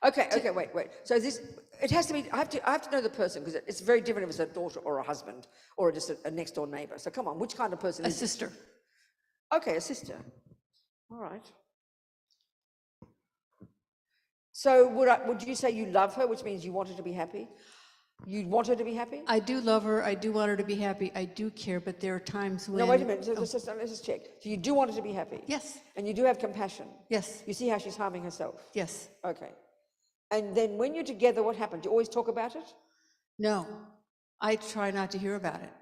Okay, wait. So this, it has to be, I have to know the person, because it's very different if it's a daughter or a husband or just a next door neighbor. So come on, which kind of person A is it? sister. Okay, a sister. All right. So would you say you love her, which means you want her to be happy? You want her to be happy? I do love her. I do want her to be happy. I do care, but there are times when... No, wait a minute. Let's just check. So you do want her to be happy? Yes. And you do have compassion? Yes. You see how she's harming herself? Yes. Okay. And then when you're together, what happens? Do you always talk about it? No. I try not to hear about it.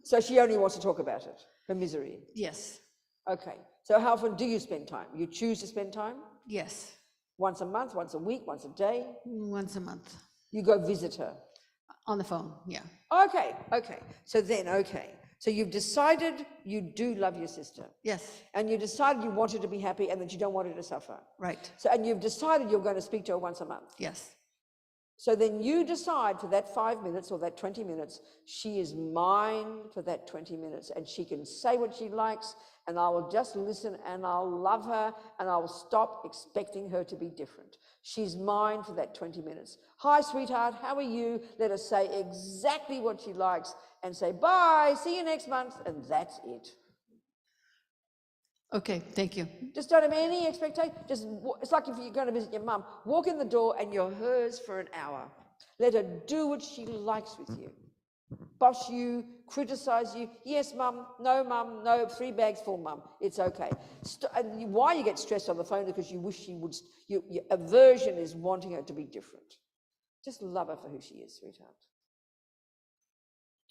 So she only wants to talk about it, her misery? Yes. Okay. So how often do you spend time? You choose to spend time? Yes. Once a month, once a week, once a day? Once a month. You go visit her? On the phone, yeah. Okay. So you've decided you do love your sister. Yes. And you decided you want her to be happy and that you don't want her to suffer. Right. So, and you've decided you're going to speak to her once a month. Yes. So then you decide for that 5 minutes or that 20 minutes, she is mine for that 20 minutes and she can say what she likes and I will just listen and I'll love her and I will stop expecting her to be different. She's mine for that 20 minutes. Hi, sweetheart, how are you? Let her say exactly what she likes and say, bye, see you next month, and that's it. Okay, thank you. Just don't have any expectation. It's like if you're going to visit your mum, walk in the door and you're hers for an hour. Let her do what she likes with you. Boss you, criticize you. Yes, mum, no, 3 bags full, mum. It's okay. And why you get stressed on the phone is because you wish she would, your aversion is wanting her to be different. Just love her for who she is, sweetheart.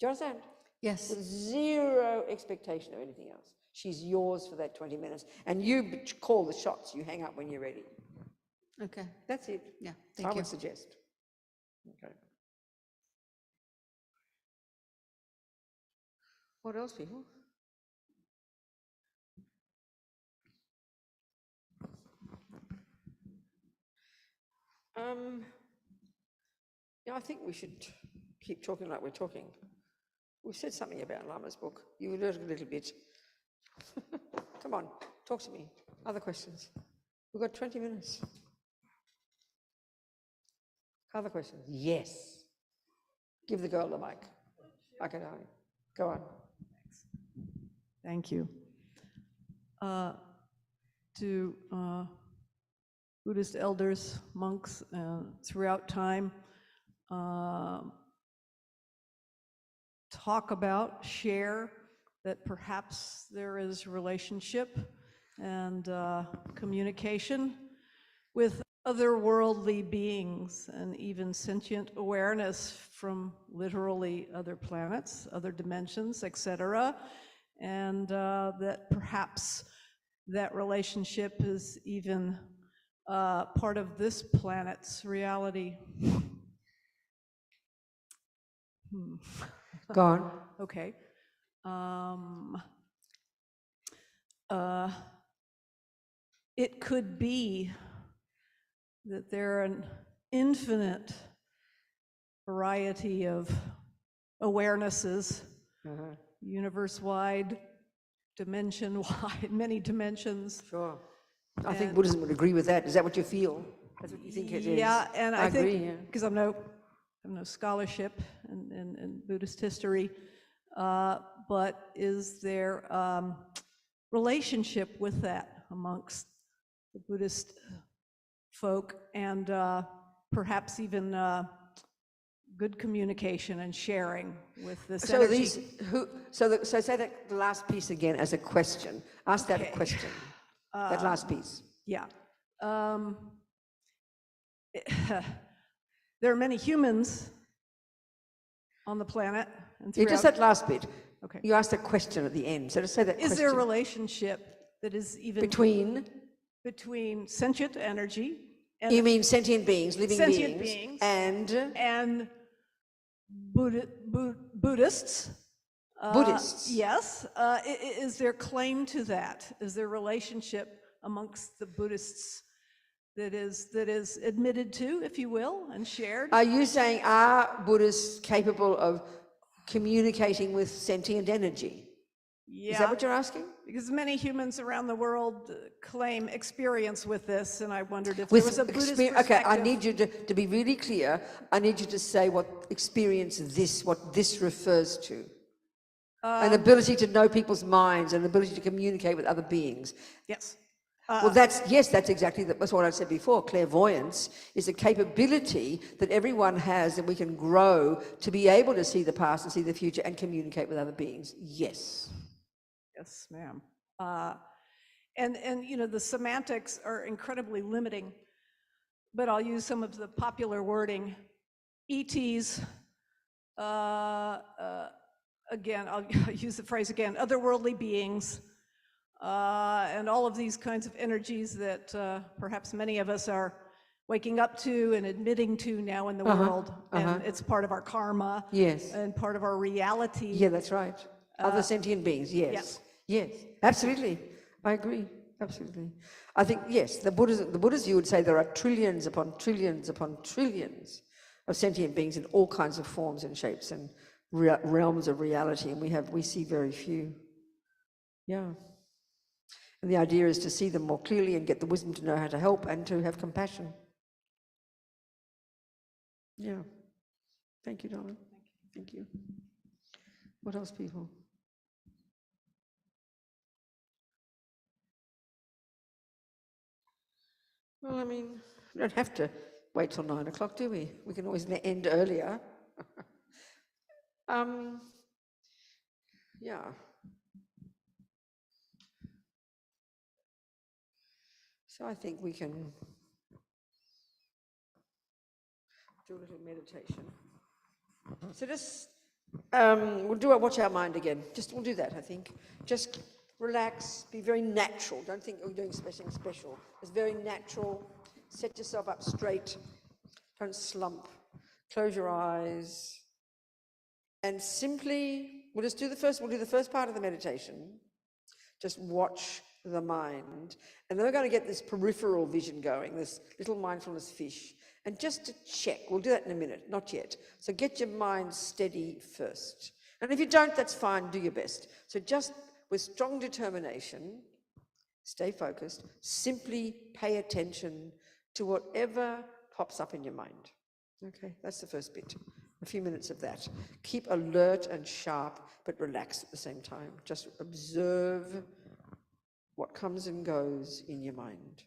Do you understand? Yes. With zero expectation of anything else. She's yours for that 20 minutes. And you call the shots. You hang up when you're ready. Okay. That's it. Yeah, I thank you. would suggest. Okay. What else, people? Yeah, I think we should keep talking like we're talking. We've said something about Lama's book. You learned a little bit. Come on, talk to me. Other questions? We've got 20 minutes. Other questions? Yes. Give the girl the mic. Okay, darling. Go on. Thank you. To Buddhist elders, monks, throughout time, talk about, share that perhaps there is relationship and communication with otherworldly beings and even sentient awareness from literally other planets, other dimensions, etc. And that perhaps that relationship is even part of this planet's reality. Go on. Okay. It could be that there are an infinite variety of awarenesses, universe-wide, dimension-wide, many dimensions. Sure. I think Buddhism would agree with that. Is that what you feel? That's what you think it is? Yeah, and I agree, think, yeah. because I'm no have no scholarship in Buddhist history, but is there relationship with that amongst the Buddhist folk, and perhaps even good communication and sharing with this So energy? so say that the last piece again as a question. Ask that Okay. question, that last piece. Yeah. There are many humans on the planet. And Yeah, just throughout- that last bit. Okay. You asked a question at the end, so to say that Is question. there a relationship that is even between sentient energy and You mean sentient beings, living sentient beings, beings and Buddhists? Buddhists? Yes. Is there claim to that? Is there relationship amongst the Buddhists that is admitted to, if you will, and shared? Are you saying, are Buddhists capable of communicating with sentient energy? Yeah. Is that what you're asking? Because many humans around the world claim experience with this, and I wondered if there was a Buddhist perspective. Okay, I need you to be really clear. I need you to say what experience what this refers to. An ability to know people's minds, an ability to communicate with other beings. Yes. Well, that's exactly that's what I said before. Clairvoyance is a capability that everyone has that we can grow to be able to see the past and see the future and communicate with other beings. Yes. Yes, ma'am. And you know, the semantics are incredibly limiting, but I'll use some of the popular wording. ETs, again, I'll use the phrase again, otherworldly beings, and all of these kinds of energies that perhaps many of us are waking up to and admitting to now in the world. And it's part of our karma. Yes. And part of our reality. Yeah, that's right. Other sentient beings, yes. Yes. Yes, absolutely. I agree, absolutely. I think, yes, the Buddhists, you would say there are trillions upon trillions upon trillions of sentient beings in all kinds of forms and shapes and realms of reality, and we see very few. Yeah. And the idea is to see them more clearly and get the wisdom to know how to help and to have compassion. Yeah. Thank you, darling. Thank you. What else, people? Well, I mean, we don't have to wait till 9 o'clock, do we? We can always end earlier. Yeah. So I think we can do a little meditation. So just, we'll do a watch our mind again. We'll do that, I think. Just relax, be very natural. Don't think we're doing something special. It's very natural. Set yourself up straight. Don't slump. Close your eyes. And simply, we'll do the first part of the meditation. Just watch the mind. And then we're going to get this peripheral vision going, this little mindfulness fish. And just to check, we'll do that in a minute, not yet. So get your mind steady first. And if you don't, that's fine, do your best. So just with strong determination, stay focused, simply pay attention to whatever pops up in your mind. Okay, that's the first bit. A few minutes of that. Keep alert and sharp, but relaxed at the same time. Just observe what comes and goes in your mind.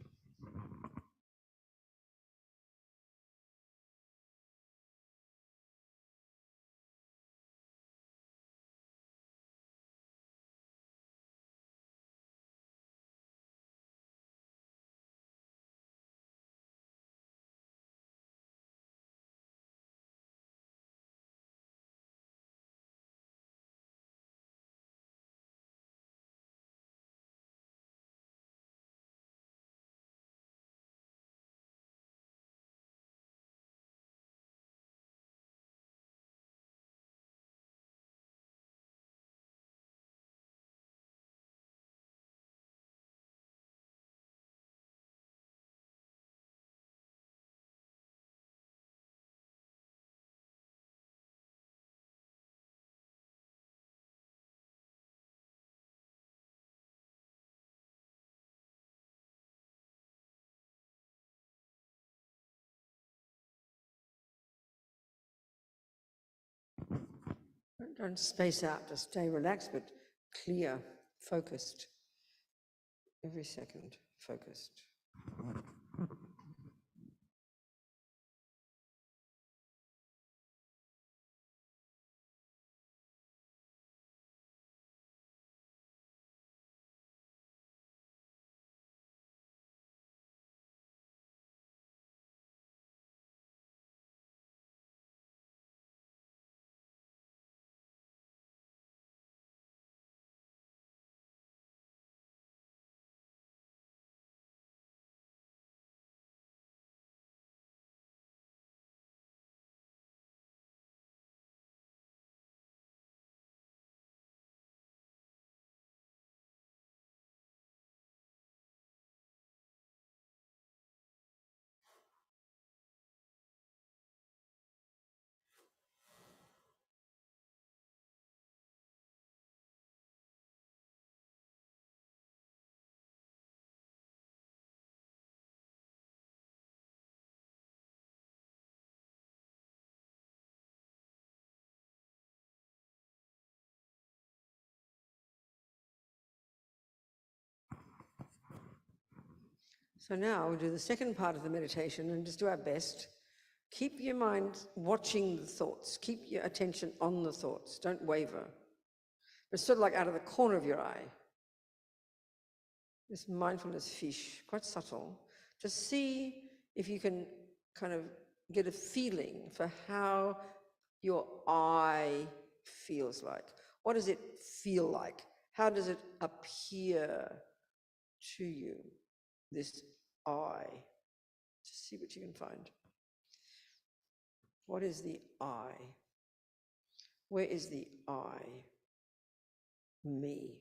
Don't space out, just stay relaxed, but clear, focused. Every second, focused. So now we'll do the second part of the meditation and just do our best. Keep your mind watching the thoughts. Keep your attention on the thoughts. Don't waver. It's sort of like out of the corner of your eye. This mindfulness fish, quite subtle. Just see if you can kind of get a feeling for how your eye feels like. What does it feel like? How does it appear to you, this eye? Just see what you can find. What is the I? Where is the I? Me.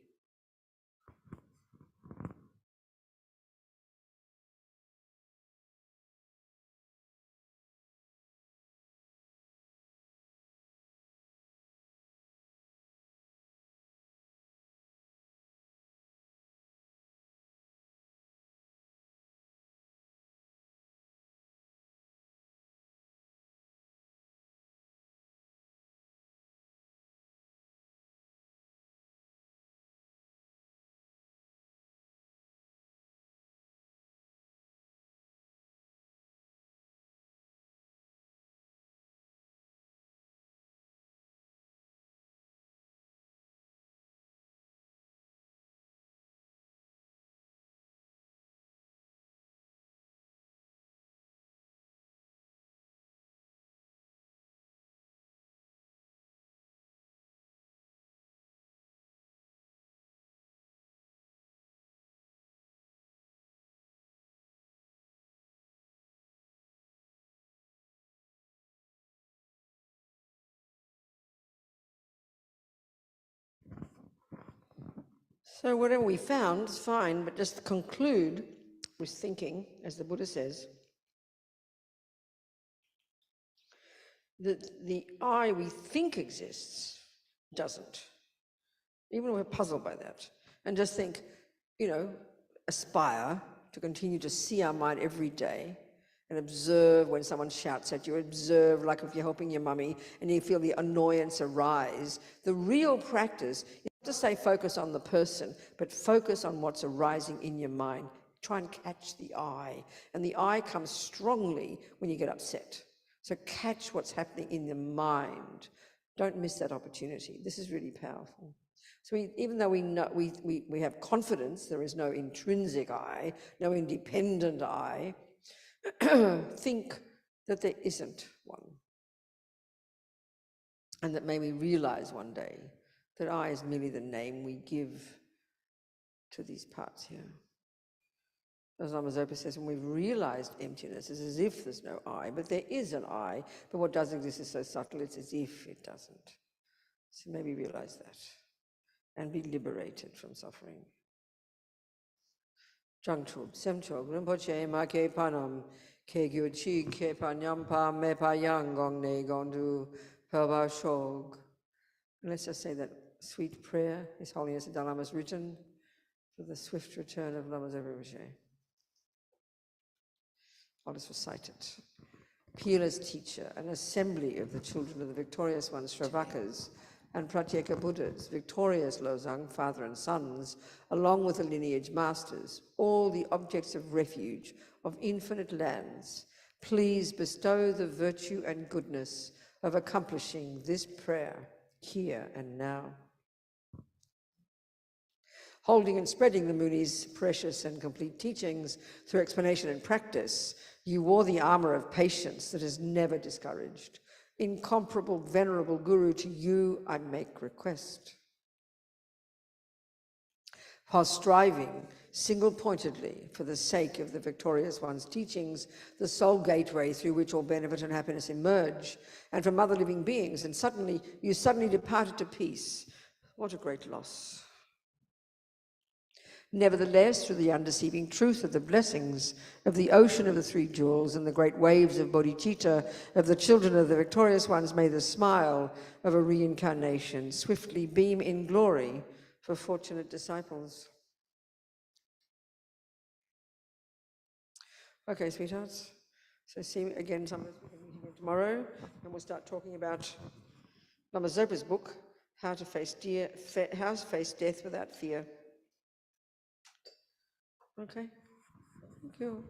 So whatever we found is fine, but just conclude with thinking, as the Buddha says, that the I we think exists doesn't. Even we're puzzled by that. And just think, aspire to continue to see our mind every day and observe when someone shouts at you, observe like if you're helping your mummy and you feel the annoyance arise. The real practice is not to say focus on the person, but focus on what's arising in your mind. Try and catch the I. And the I comes strongly when you get upset. So catch what's happening in the mind. Don't miss that opportunity. This is really powerful. So even though we know we have confidence, there is no intrinsic I, no independent I, think that there isn't one. And that may we realize one day that I is merely the name we give to these parts here. As Lama Zopa says, when we've realized emptiness, it's as if there's no I, but there is an I, but what does exist is so subtle, it's as if it doesn't. So maybe realize that and be liberated from suffering. Jangchub, Semchog, Rinpoche, Ma Ke Panam, Ke Gyuchi, Ke Panyampa, Me Payang Gong Ne Gondu, Pelba Shog. And let's just say that sweet prayer His Holiness the Dalai Lama has written for the swift return of Lama Zopa Rinpoche. I'll just recite it. Peerless teacher, an assembly of the children of the victorious ones, Shravakas, and Pratyeka Buddhas, victorious Losang, father and sons, along with the lineage masters, all the objects of refuge of infinite lands, please bestow the virtue and goodness of accomplishing this prayer here and now. Holding and spreading the Muni's precious and complete teachings through explanation and practice, you wore the armor of patience that is never discouraged. Incomparable, venerable Guru, to you I make request. While striving single-pointedly for the sake of the victorious one's teachings, the sole gateway through which all benefit and happiness emerge, and from other living beings, and you suddenly departed to peace. What a great loss. Nevertheless, through the undeceiving truth of the blessings of the ocean of the three jewels and the great waves of bodhicitta of the children of the victorious ones, may the smile of a reincarnation swiftly beam in glory for fortunate disciples. Okay, sweethearts. So see again some of us tomorrow, and we'll start talking about Lama Zopa's book, How to Face Death Without Fear. Okay, thank you.